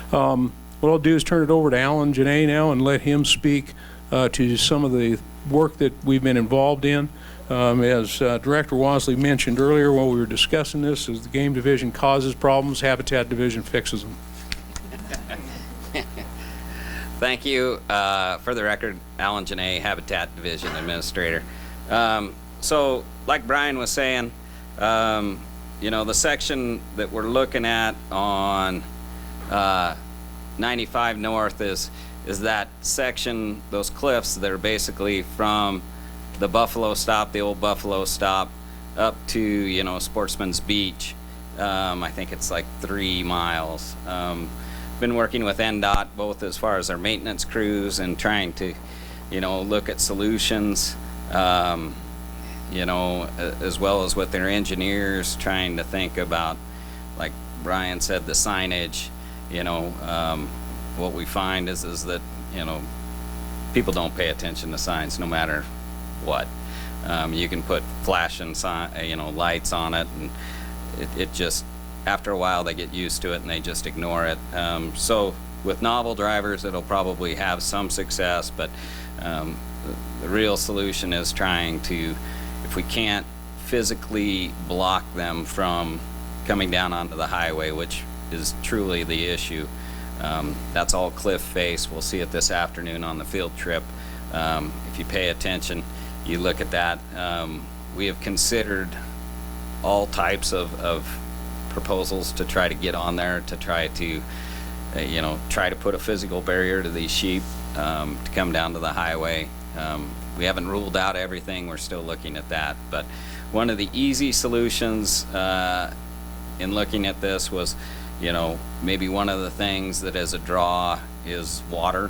What I'll do is turn it over to Alan Janae now and let him speak to some of the work that we've been involved in. As Director Wasley mentioned earlier while we were discussing this, is the Game Division causes problems, Habitat Division fixes them. Thank you. For the record, Alan Janae, Habitat Division Administrator. So, like Brian was saying, the section that we're looking at on 95 North is that section, those cliffs that are basically from the Buffalo Stop, the old Buffalo Stop, up to, Sportsman's Beach. I think it's like 3 miles. Been working with NDOW both as far as our maintenance crews and trying to, look at solutions, as well as with their engineers, trying to think about, like Brian said, the signage. What we find is that, people don't pay attention to signs no matter what. You can put flashing lights on it, and it just, after a while they get used to it and they just ignore it. So with novel drivers it'll probably have some success, but the real solution is trying to, if we can't physically block them from coming down onto the highway, which is truly the issue. That's all cliff face. We'll see it this afternoon on the field trip. If you pay attention, you look at that. We have considered all types of proposals to try to get on there, to try to, try to put a physical barrier to these sheep to come down to the highway. We haven't ruled out everything. We're still looking at that. But one of the easy solutions in looking at this was, maybe one of the things that is a draw is water.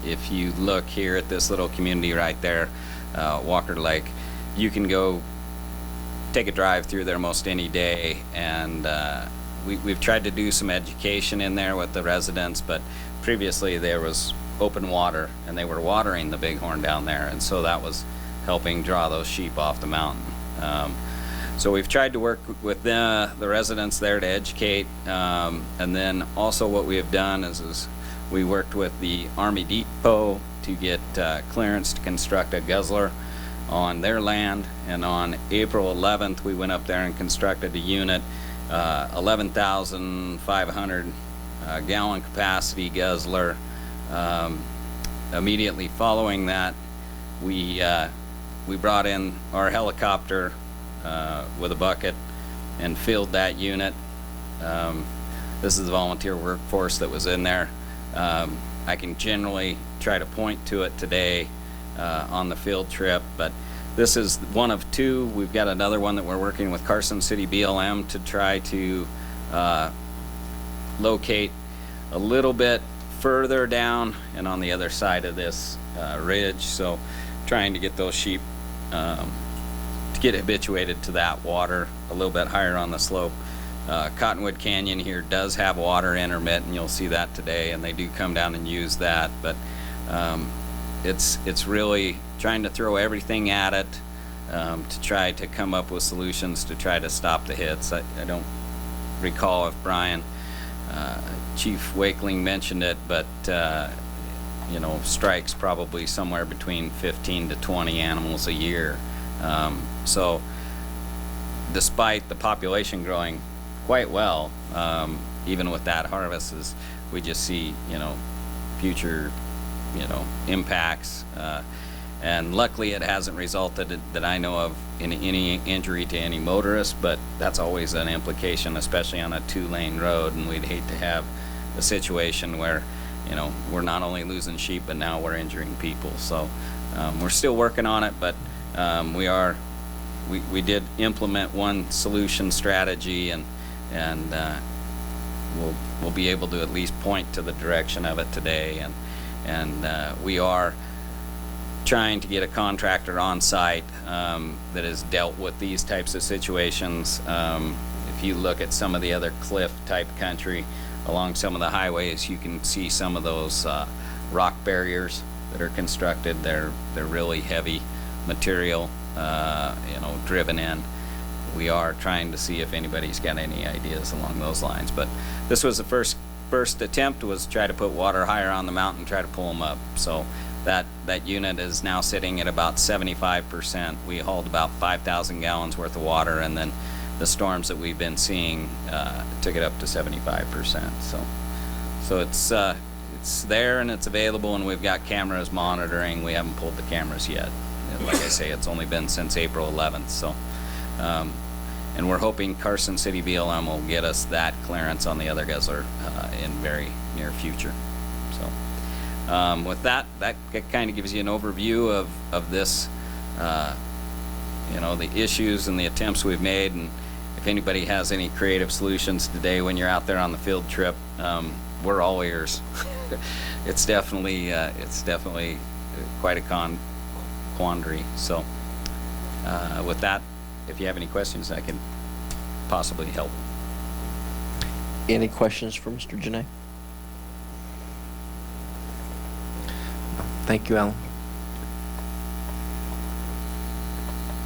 If you look here at this little community right there, Walker Lake, you can go take a drive through there most any day, and we've tried to do some education in there with the residents, but previously there was open water and they were watering the bighorn down there, and so that was helping draw those sheep off the mountain. So we've tried to work with the residents there to educate, and then also what we have done is we worked with the Army Depot to get clearance to construct a guzzler on their land, and on April 11th we went up there and constructed a unit, 11,500 gallon capacity guzzler. Immediately following that, we brought in our helicopter with a bucket and filled that unit. This is the volunteer workforce that was in there. I can generally try to point to it today on the field trip, but this is one of two. We've got another one that we're working with Carson City BLM to try to locate a little bit further down and on the other side of this ridge, so trying to get those sheep to get habituated to that water a little bit higher on the slope. Cottonwood Canyon here does have water intermittent, you'll see that today, and they do come down and use that, but it's really trying to throw everything at it to try to come up with solutions to try to stop the hits. I don't recall if Brian, Chief Wakeling mentioned it, but strikes probably somewhere between 15 to 20 animals a year. So despite the population growing quite well, even with that harvest, we just see future impacts, and luckily it hasn't resulted that I know of in any injury to any motorist, but that's always an implication, especially on a 2-lane road, and we'd hate to have a situation where, you know, we're not only losing sheep, but now we're injuring people. So we're still working on it, but we did implement one solution strategy, and we'll be able to at least point to the direction of it today. And we are trying to get a contractor on site that has dealt with these types of situations. If you look at some of the other cliff type country along some of the highways, you can see some of those rock barriers that are constructed. They're really heavy material, driven in. We are trying to see if anybody's got any ideas along those lines. But this was the first attempt, was try to put water higher on the mountain, try to pull them up. So that unit is now sitting at about 75%. We hauled about 5,000 gallons worth of water, and then the storms that we've been seeing took it up to 75%. So it's there and it's available, and we've got cameras monitoring. We haven't pulled the cameras yet. And like I say, it's only been since April 11th. So, and we're hoping Carson City BLM will get us that clearance on the other guzzler in very near future. So, with that kind of gives you an overview of this, the issues and the attempts we've made. And if anybody has any creative solutions today when you're out there on the field trip, we're all ears. It's definitely quite a quandary. So with that, if you have any questions, I can possibly help. Any questions for Mr. Janae? Thank you, Alan.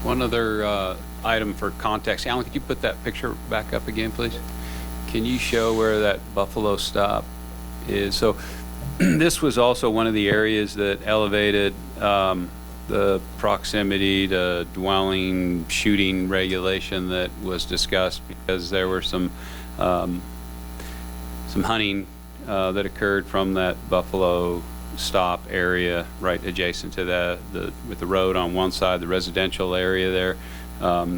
One other item for context. Alan, could you put that picture back up again, please? Can you show where that buffalo stop is? So this was also one of the areas that elevated the proximity to dwelling shooting regulation that was discussed, because there were some hunting that occurred from that buffalo stop area right adjacent to with the road on one side, the residential area there.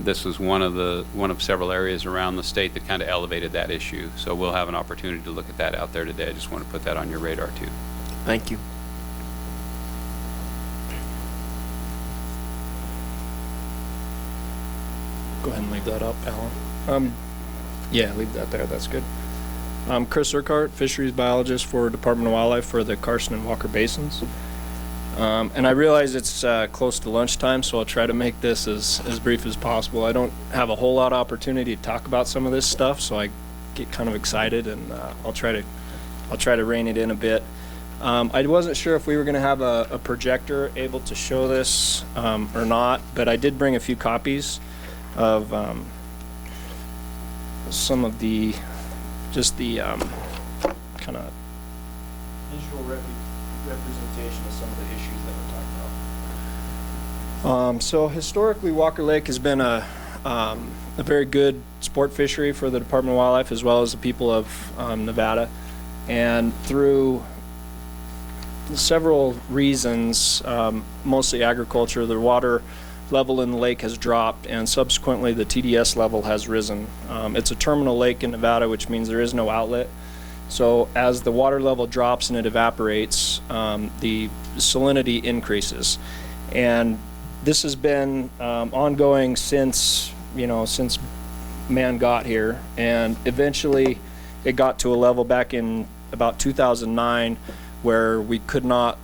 This was one of several areas around the state that kind of elevated that issue. So we'll have an opportunity to look at that out there today. I just want to put that on your radar too. Thank you. Go ahead and leave that up, Alan. Yeah, leave that there. That's good. I'm Chris Urquhart, fisheries biologist for Department of Wildlife for the Carson and Walker Basins. And I realize it's close to lunchtime, so I'll try to make this as brief as possible. I don't have a whole lot of opportunity to talk about some of this stuff, so I get kind of excited, and I'll try to rein it in a bit. I wasn't sure if we were going to have a projector able to show this or not, but I did bring a few copies of some of the kind of visual representation of some of the issues that we're talking about. So historically, Walker Lake has been a very good sport fishery for the Department of Wildlife as well as the people of Nevada, and through several reasons, mostly agriculture, the water level in the lake has dropped, and subsequently the TDS level has risen. It's a terminal lake in Nevada, which means there is no outlet. So as the water level drops and it evaporates, the salinity increases. And this has been ongoing since man got here, and eventually it got to a level back in about 2009 where we could not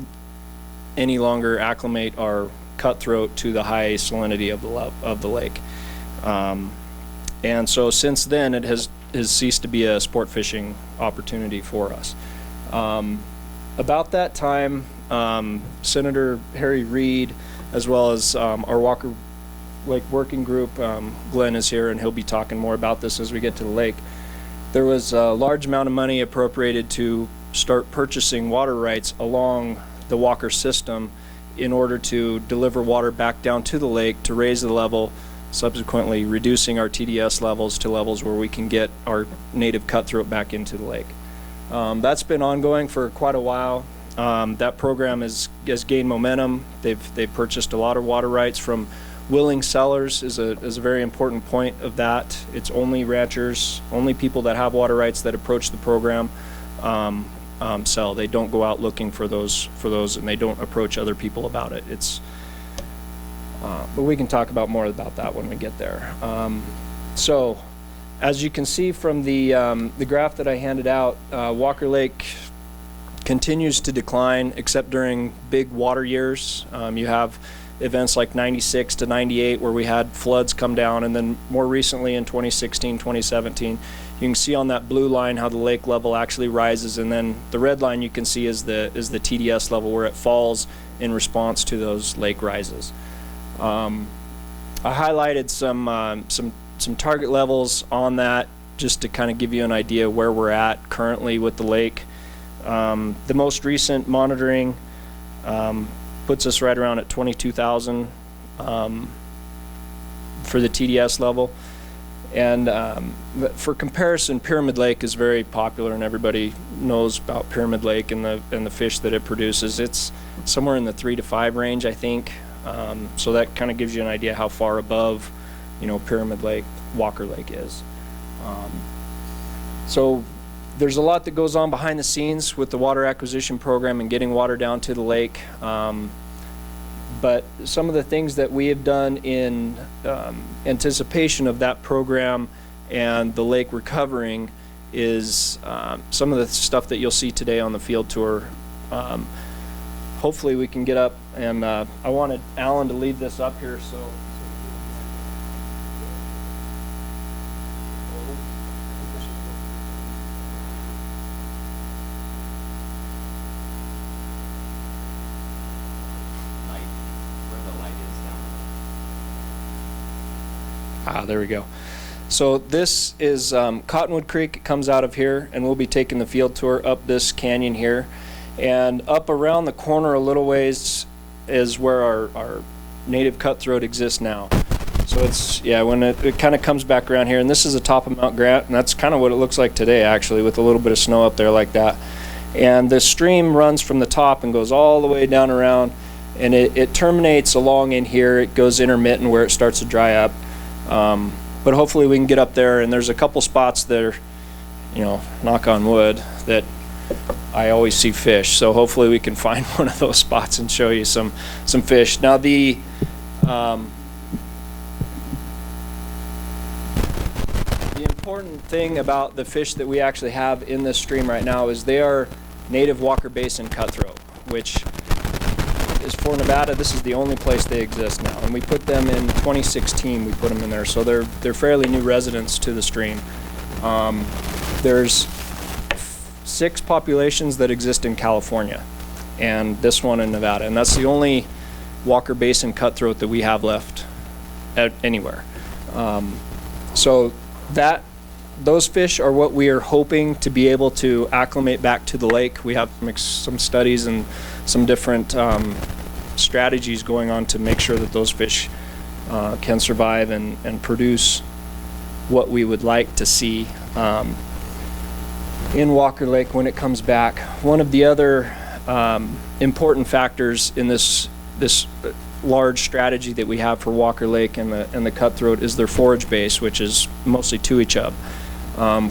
any longer acclimate our cutthroat to the high salinity of the lake. And so since then it has ceased to be a sport fishing opportunity for us. About that time, Senator Harry Reid, as well as our Walker Lake Working Group, Glenn is here and he'll be talking more about this as we get to the lake. There was a large amount of money appropriated to start purchasing water rights along the Walker system in order to deliver water back down to the lake to raise the level, subsequently reducing our TDS levels to levels where we can get our native cutthroat back into the lake. That's been ongoing for quite a while. That program has gained momentum. They've purchased a lot of water rights from willing sellers is a very important point of that. It's only ranchers, only people that have water rights that approach the program. sell. They don't go out looking for those, and they don't approach other people about it. But we can talk about more about that when we get there. So, as you can see from the graph that I handed out, Walker Lake continues to decline, except during big water years. You have events like 96 to 98 where we had floods come down, and then more recently in 2016, 2017, you can see on that blue line how the lake level actually rises, and then the red line you can see is the TDS level where it falls in response to those lake rises. I highlighted some target levels on that just to kind of give you an idea where we're at currently with the lake. The most recent monitoring puts us right around at 22,000 for the TDS level. And for comparison, Pyramid Lake is very popular, and everybody knows about Pyramid Lake and the fish that it produces. It's somewhere in the 3 to 5 range, I think. So that kind of gives you an idea how far above, Pyramid Lake, Walker Lake is. So there's a lot that goes on behind the scenes with the water acquisition program and getting water down to the lake. But some of the things that we have done in anticipation of that program and the lake recovering is some of the stuff that you'll see today on the field tour. Hopefully we can get up, and I wanted Alan to lead this up here. So. There we go. So this is Cottonwood Creek. It comes out of here, and we'll be taking the field tour up this canyon here. And up around the corner a little ways is where our native cutthroat exists now. So it's, when it kind of comes back around here, and this is the top of Mount Grant, and that's kind of what it looks like today, actually, with a little bit of snow up there like that. And the stream runs from the top and goes all the way down around, and it terminates along in here. It goes intermittent where it starts to dry up. But hopefully we can get up there, and there's a couple spots that are, knock on wood, that I always see fish. So hopefully we can find one of those spots and show you some fish. Now the important thing about the fish that we actually have in this stream right now is they are native Walker Basin cutthroat, which is for Nevada. This is the only place they exist now, and we put them in 2016. We put them in there, so they're fairly new residents to the stream. There's 6 populations that exist in California, and this one in Nevada, and that's the only Walker Basin cutthroat that we have left anywhere. So those fish are what we are hoping to be able to acclimate back to the lake. We have some studies and some different strategies going on to make sure that those fish can survive and produce what we would like to see in Walker Lake when it comes back. One of the other important factors in this large strategy that we have for Walker Lake and the cutthroat is their forage base, which is mostly Tuichub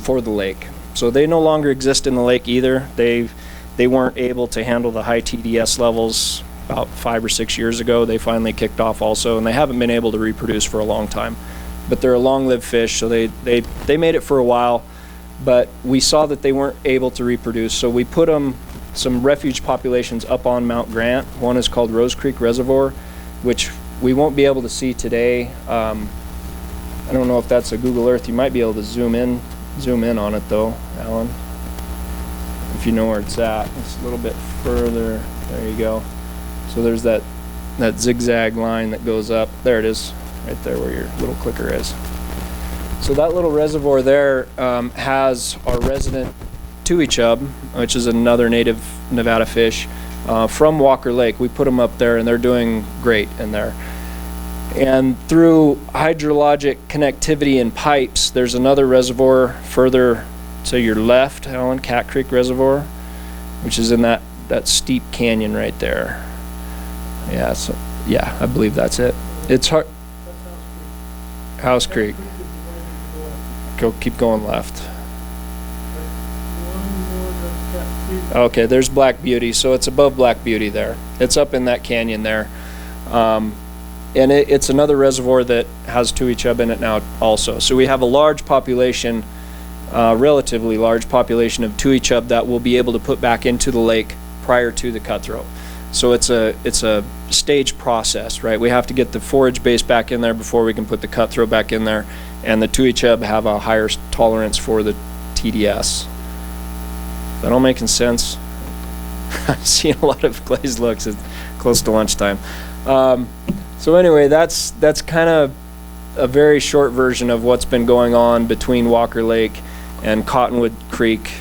for the lake. So they no longer exist in the lake either. They weren't able to handle the high TDS levels about 5 or 6 years ago. They finally kicked off also, and they haven't been able to reproduce for a long time. But they're a long-lived fish, so they made it for a while, but we saw that they weren't able to reproduce, so we put some refuge populations up on Mount Grant. One is called Rose Creek Reservoir, which we won't be able to see today. I don't know if that's a Google Earth. You might be able to zoom in on it though, Alan, if you know where it's at. It's a little bit further. There you go. So there's that zigzag line that goes up. There it is, right there where your little clicker is. So that little reservoir there has our resident Tuichub, which is another native Nevada fish, from Walker Lake. We put them up there, and they're doing great in there. And through hydrologic connectivity in pipes, there's another reservoir further to your left, Alan, Cat Creek Reservoir, which is in that steep canyon right there. Yeah, so yeah, I believe that's it. It's hard. House Creek. Keep going left. Okay, there's Black Beauty, so it's above Black Beauty there. It's up in that canyon there. And it's another reservoir that has Tuichub in it now also. So we have a large population, relatively large population of Tuichub that we'll be able to put back into the lake prior to the cutthroat. So it's a staged process, right? We have to get the forage base back in there before we can put the cutthroat back in there. And the Tuichub have a higher tolerance for the TDS. That all making sense? I'm seeing a lot of glazed looks. It's close to lunchtime. So anyway, that's kind of a very short version of what's been going on between Walker Lake and Cottonwood Creek.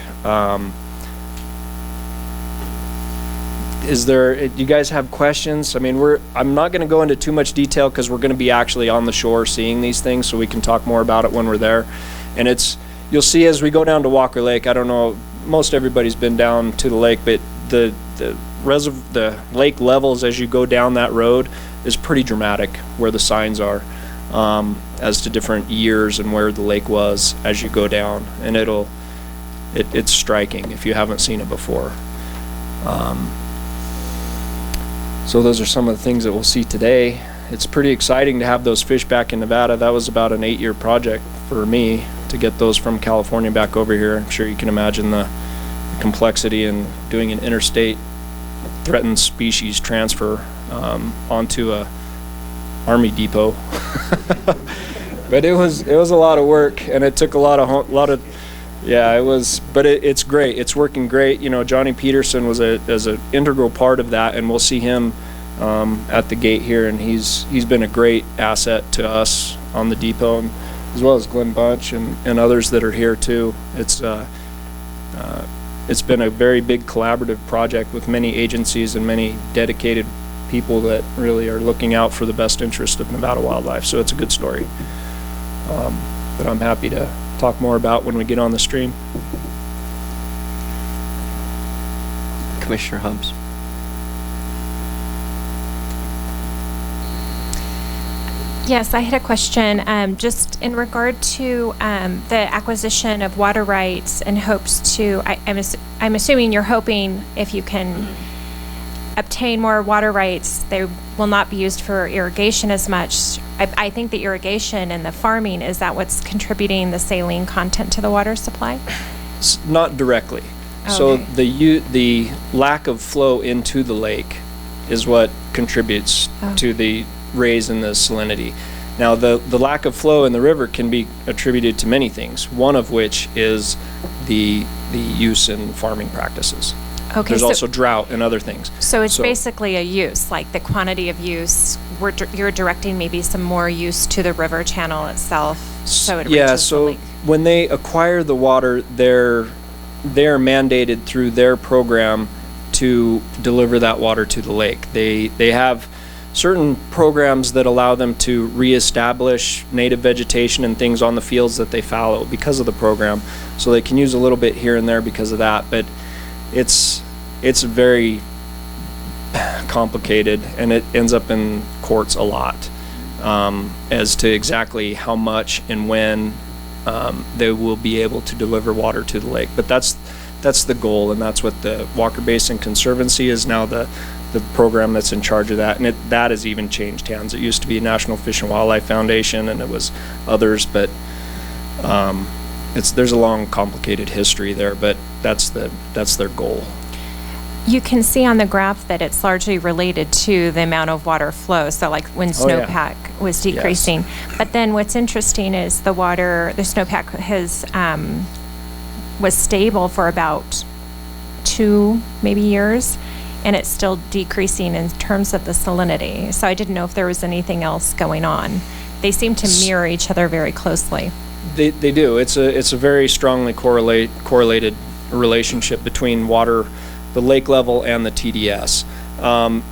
You guys have questions? I mean, I'm not going to go into too much detail because we're going to be actually on the shore seeing these things, so we can talk more about it when we're there. And you'll see as we go down to Walker Lake, I don't know, most everybody's been down to the lake, but the lake levels as you go down that road is pretty dramatic where the signs are, as to different years and where the lake was as you go down, and it's striking if you haven't seen it before. So those are some of the things that we'll see today. It's pretty exciting to have those fish back in Nevada. That was about an 8-year project for me to get those from California back over here. I'm sure you can imagine the complexity in doing an interstate threatened species transfer onto a army depot. But it was a lot of work, and it took a lot of yeah, it was, but it's great. It's working great. You know, Johnny Peterson was an integral part of that, and we'll see him at the gate here, and he's been a great asset to us on the depot, and as well as Glenn Bunch and others that are here too. It's been a very big collaborative project with many agencies and many dedicated people that really are looking out for the best interest of Nevada wildlife. So it's a good story that I'm happy to talk more about when we get on the stream. Commissioner Hubbs. Yes, I had a question just in regard to the acquisition of water rights and hopes to, I'm assuming you're hoping if you can obtain more water rights, they will not be used for irrigation as much. I think the irrigation and the farming, is that what's contributing the saline content to the water supply? Not directly. Okay. So the lack of flow into the lake is what contributes to the raise in the salinity. Now the lack of flow in the river can be attributed to many things, one of which is the use in farming practices. Okay, there's also drought and other things. So it's basically a use, like the quantity of use, you're directing maybe some more use to the river channel itself, so it reaches the lake. When they acquire the water, they're mandated through their program to deliver that water to the lake. They have certain programs that allow them to reestablish native vegetation and things on the fields that they fallow because of the program. So they can use a little bit here and there because of that, but it's very complicated, and it ends up in courts a lot as to exactly how much and when they will be able to deliver water to the lake. But that's the goal, and that's what the Walker Basin Conservancy is now the program that's in charge of that, and that has even changed hands. It used to be National Fish and Wildlife Foundation, and it was others, but there's a long, complicated history there, but that's their goal. You can see on the graph that it's largely related to the amount of water flow. So like when snowpack was decreasing. Yes. But then what's interesting is the snowpack was stable for about 2 maybe years, and it's still decreasing in terms of the salinity. So I didn't know if there was anything else going on. They seem to mirror each other very closely. They do. It's a very strongly correlated relationship between water, the lake level, and the TDS.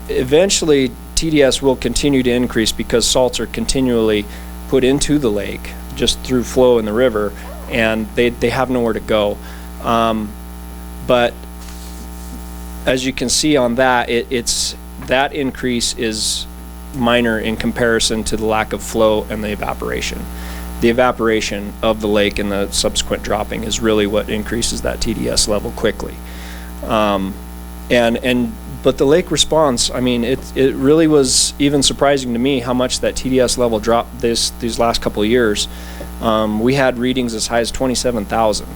Eventually, TDS will continue to increase because salts are continually put into the lake just through flow in the river, and they have nowhere to go. But as you can see on that, that increase is minor in comparison to the lack of flow and the evaporation. The evaporation of the lake and the subsequent dropping is really what increases that TDS level quickly. But the lake response, I mean, it really was even surprising to me how much that TDS level dropped these last couple of years. We had readings as high as 27,000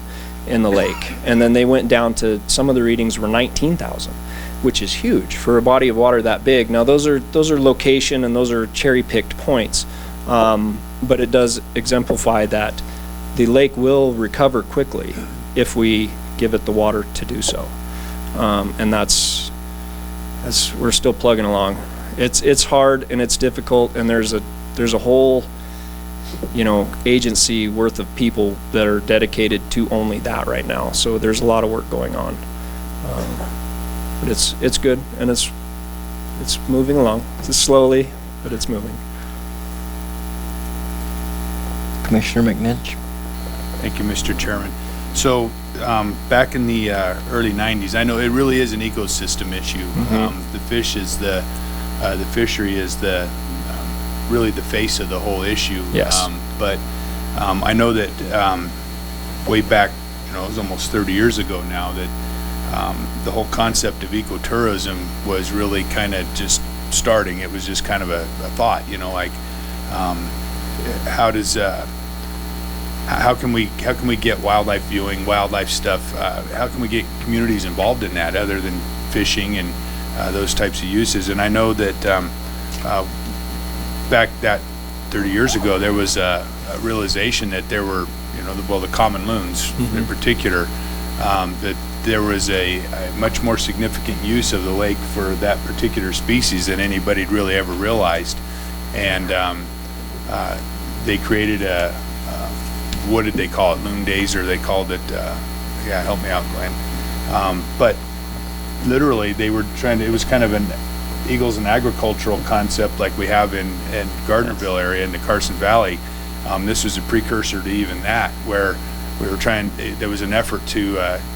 in the lake, and then they went down to, some of the readings were 19,000, which is huge for a body of water that big. Now those are location and those are cherry-picked points, but it does exemplify that the lake will recover quickly if we give it the water to do so, and that's we're still plugging along. It's hard and it's difficult, and there's a whole, you know, agency worth of people that are dedicated to only that right now. So there's a lot of work going on, but it's good, and it's moving along. It's slowly, but it's moving. Commissioner McNinch. Thank you, Mr. Chairman. So back in the early 90s, I know it really is an ecosystem issue. The fish is the fishery is the really the face of the whole issue. Yes. But I know that way back, you know, it was almost 30 years ago now, that the whole concept of ecotourism was really kind of just starting. It was just kind of a thought, you know, like how can we get wildlife viewing, wildlife stuff? How can we get communities involved in that other than fishing and those types of uses? And I know that back that 30 years ago, there was a realization that there were, you know, the common loons in particular, that there was a much more significant use of the lake for that particular species than anybody had really ever realized. And they created what did they call it? Loon Days, or they called it, yeah, help me out, Glenn. But literally they were trying to, it was kind of an Eagles and agricultural concept like we have in Gardnerville area in the Carson Valley. This was a precursor to even that, where we were trying, there was an effort to,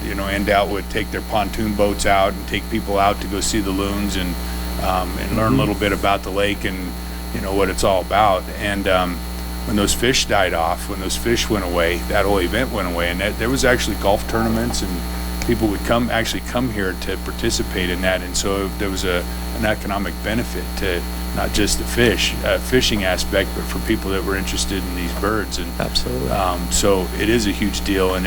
you know, NDOW would take their pontoon boats out and take people out to go see the loons and learn a little bit about the lake and, you know, what it's all about. And when those fish died off, when those fish went away, that whole event went away, and there was actually golf tournaments and people would come here to participate in that. And so there was an economic benefit to not just the fishing aspect, but for people that were interested in these birds. And Absolutely. So it is a huge deal, and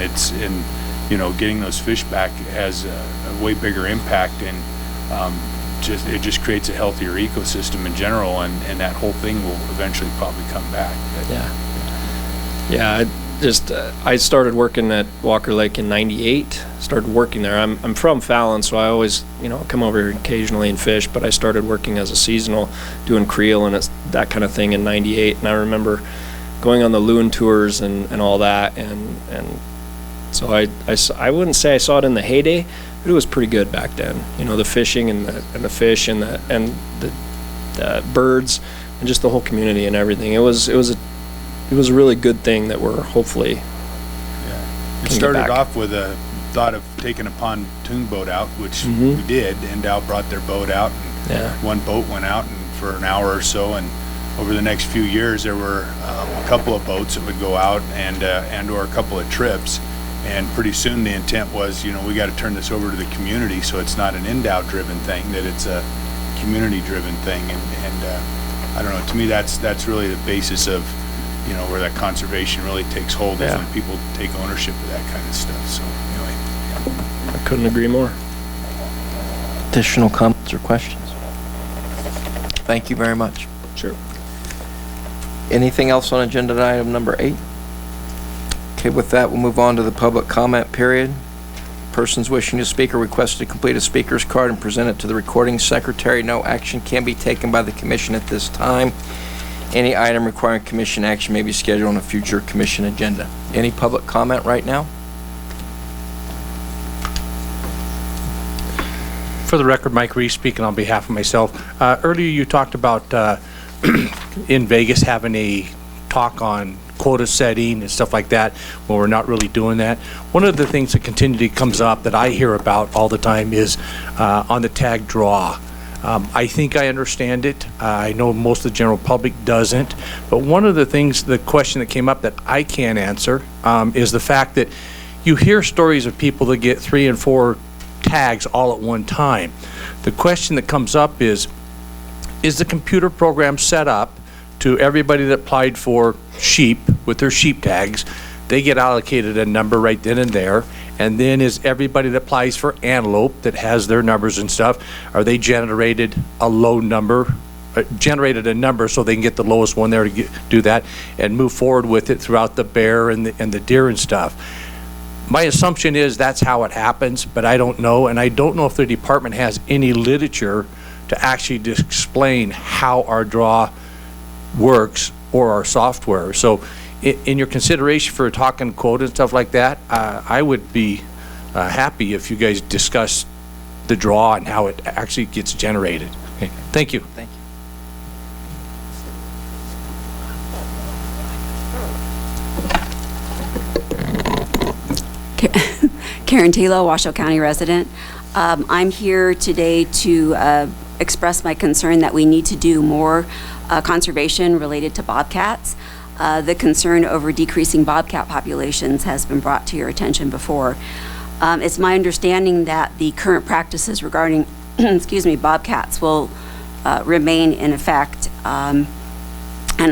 you know, getting those fish back has a way bigger impact, and it just creates a healthier ecosystem in general, and that whole thing will eventually probably come back. Yeah. I started working at Walker Lake in '98. Started working there. I'm from Fallon, so I always, you know, come over here occasionally and fish. But I started working as a seasonal, doing creel and that kind of thing in '98. And I remember going on the loon tours and all that. And so I wouldn't say I saw it in the heyday, but it was pretty good back then. You know, the fishing and the fish and the birds and just the whole community and everything. It was a really good thing that we're hopefully. Yeah. It started off with a thought of taking a pontoon boat out, which we did. NDOW brought their boat out, and one boat went out and for an hour or so, and over the next few years there were a couple of boats that would go out and or a couple of trips. And pretty soon the intent was, you know, we got to turn this over to the community, so it's not an NDOW driven thing, that it's a community driven thing. And I don't know, to me that's really the basis of, you know, where that conservation really takes hold, is when people take ownership of that kind of stuff. So anyway, I couldn't agree more. Additional comments or questions? Thank you very much. Sure. Anything else on agenda item number 8? Okay, with that, we'll move on to the public comment period. Persons wishing to speak are requested to complete a speaker's card and present it to the recording secretary. No action can be taken by the commission at this time. Any item requiring commission action may be scheduled on a future commission agenda. Any public comment right now? For the record, Mike Reese speaking on behalf of myself. Earlier you talked about in Vegas having a talk on quota setting and stuff like that, when we're not really doing that. One of the things that continually comes up that I hear about all the time is on the tag draw. I think I understand it. I know most of the general public doesn't. But one of the things, the question that came up that I can't answer is the fact that you hear stories of people that get 3 and 4 tags all at one time. The question that comes up is the computer program set up to everybody that applied for sheep with their sheep tags? They get allocated a number right then and there. And then is everybody that applies for antelope that has their numbers and stuff, are they generated a low number, generated a number so they can get the lowest one there to do that and move forward with it throughout the bear and the deer and stuff? My assumption is that's how it happens, but I don't know. And I don't know if the department has any literature to actually explain how our draw works or our software. So in your consideration for talking quote and stuff like that, I would be happy if you guys discuss the draw and how it actually gets generated. Okay. Thank you. Thank you. Karen Tilo, Washoe County resident. I'm here today to express my concern that we need to do more conservation related to bobcats. The concern over decreasing bobcat populations has been brought to your attention before. It's my understanding that the current practices regarding excuse me, bobcats will remain in effect. And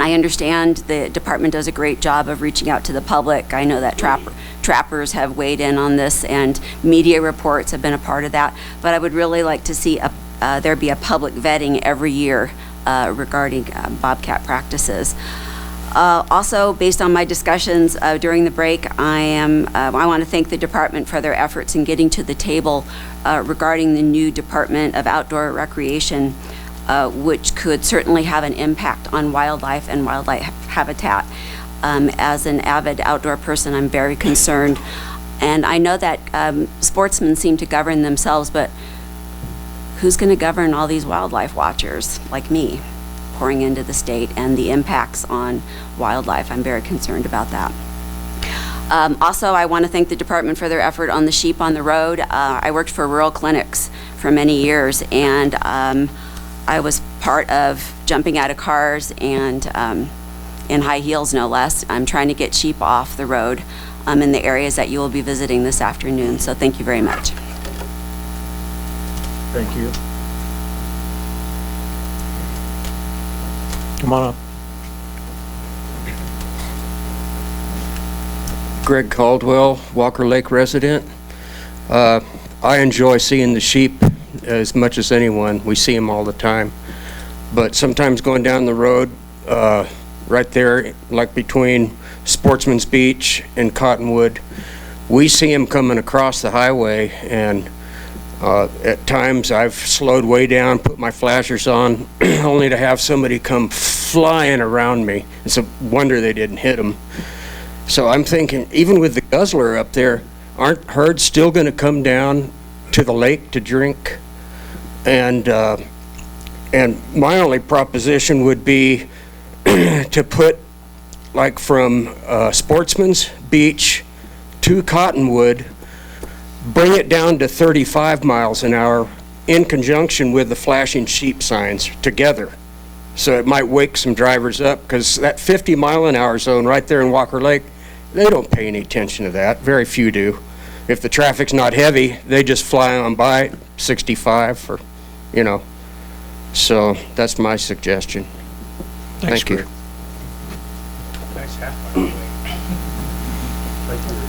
I understand the department does a great job of reaching out to the public. I know that trappers have weighed in on this, and media reports have been a part of that. But I would really like to see there be a public vetting every year regarding bobcat practices. Also, based on my discussions during the break, I want to thank the department for their efforts in getting to the table regarding the new Department of Outdoor Recreation, which could certainly have an impact on wildlife and wildlife habitat. As an avid outdoor person, I'm very concerned. And I know that sportsmen seem to govern themselves, but who's going to govern all these wildlife watchers like me pouring into the state and the impacts on wildlife? I'm very concerned about that. Also, I want to thank the department for their effort on the sheep on the road. I worked for rural clinics for many years, and I was part of jumping out of cars and in high heels, no less. I'm trying to get sheep off the road in the areas that you will be visiting this afternoon. So thank you very much. Thank you. Come on up. Greg Caldwell, Walker Lake resident. I enjoy seeing the sheep as much as anyone. We see them all the time. But sometimes going down the road, right there, like between Sportsman's Beach and Cottonwood, we see them coming across the highway, and at times I've slowed way down, put my flashers on, only to have somebody come flying around me. It's a wonder they didn't hit them. So I'm thinking, even with the guzzler up there, aren't herds still going to come down to the lake to drink? And my only proposition would be to put, like, from Sportsman's Beach to Cottonwood, bring it down to 35 miles an hour in conjunction with the flashing sheep signs together. So it might wake some drivers up, because that 50 mile an hour zone right there in Walker Lake, they don't pay any attention to that. Very few do. If the traffic's not heavy, they just fly on by 65 or, you know. So that's my suggestion. Thank you. Nice hat, by the way.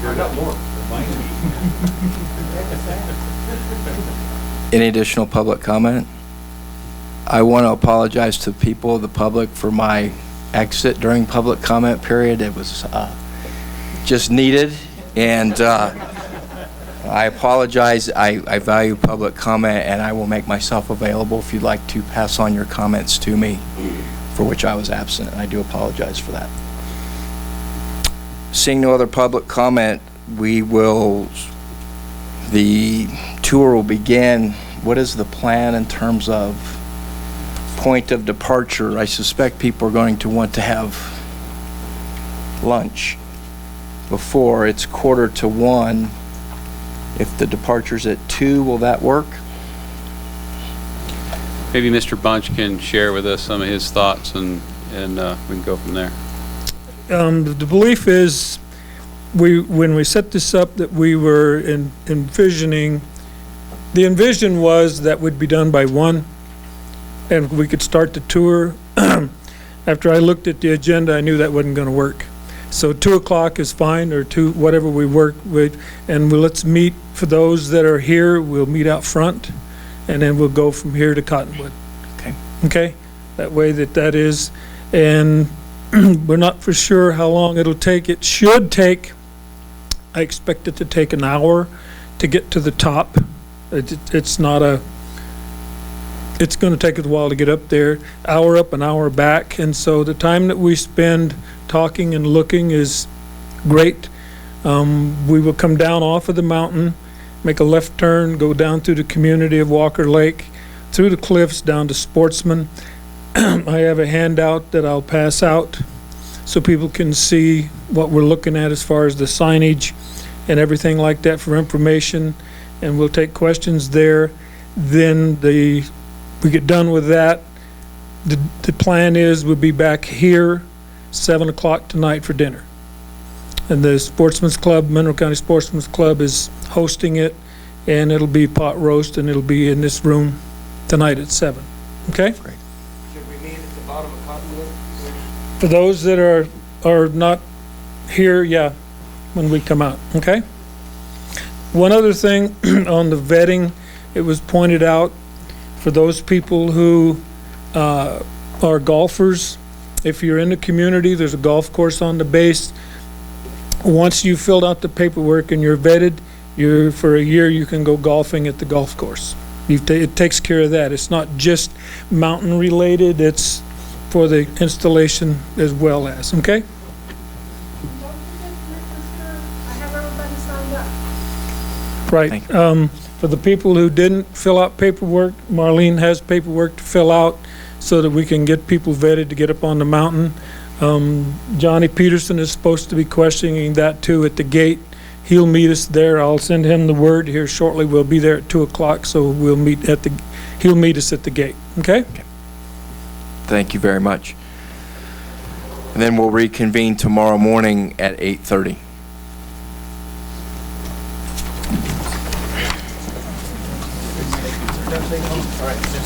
I got more. Any additional public comment? I want to apologize to people of the public for my exit during public comment period. It was just needed, and I apologize. I value public comment, and I will make myself available if you'd like to pass on your comments to me, for which I was absent. I do apologize for that. Seeing no other public comment, the tour will begin. What is the plan in terms of point of departure? I suspect people are going to want to have lunch before. It's 1:45. If the departure's at 2, will that work? Maybe Mr. Bunch can share with us some of his thoughts, and we can go from there. The belief is, when we set this up, that we were envisioning the envision was that would be done by 1, and we could start the tour. After I looked at the agenda, I knew that wasn't going to work. So 2 o'clock is fine, or 2, whatever we work with, and let's meet, for those that are here, we'll meet out front, and then we'll go from here to Cottonwood. Okay. Okay? That way that is, and we're not for sure how long it'll take. It should take, I expect it to take an hour to get to the top. It's not a, it's going to take us a while to get up there, hour up, an hour back, and so the time that we spend talking and looking is great. We will come down off of the mountain, make a left turn, go down through the community of Walker Lake, through the cliffs, down to Sportsman. I have a handout that I'll pass out so people can see what we're looking at as far as the signage and everything like that for information, and we'll take questions there. Then we get done with that. The plan is we'll be back here 7 o'clock tonight for dinner. And the Sportsman's Club, Mineral County Sportsman's Club, is hosting it, and it'll be pot roast, and it'll be in this room tonight at 7. Okay? Great. Should we meet at the bottom of Cottonwood? For those that are not here, yeah, when we come out, okay? One other thing on the vetting, it was pointed out, for those people who are golfers, if you're in the community, there's a golf course on the base. Once you filled out the paperwork and you're vetted, for a year you can go golfing at the golf course. It takes care of that. It's not just mountain related, it's for the installation as well as, okay? I have everybody signed up. Right. For the people who didn't fill out paperwork, Marlene has paperwork to fill out so that we can get people vetted to get up on the mountain. Johnny Peterson is supposed to be questioning that too at the gate. He'll meet us there. I'll send him the word here shortly. We'll be there at 2 o'clock, so he'll meet us at the gate, okay? Thank you very much. And then we'll reconvene tomorrow morning at 8:30.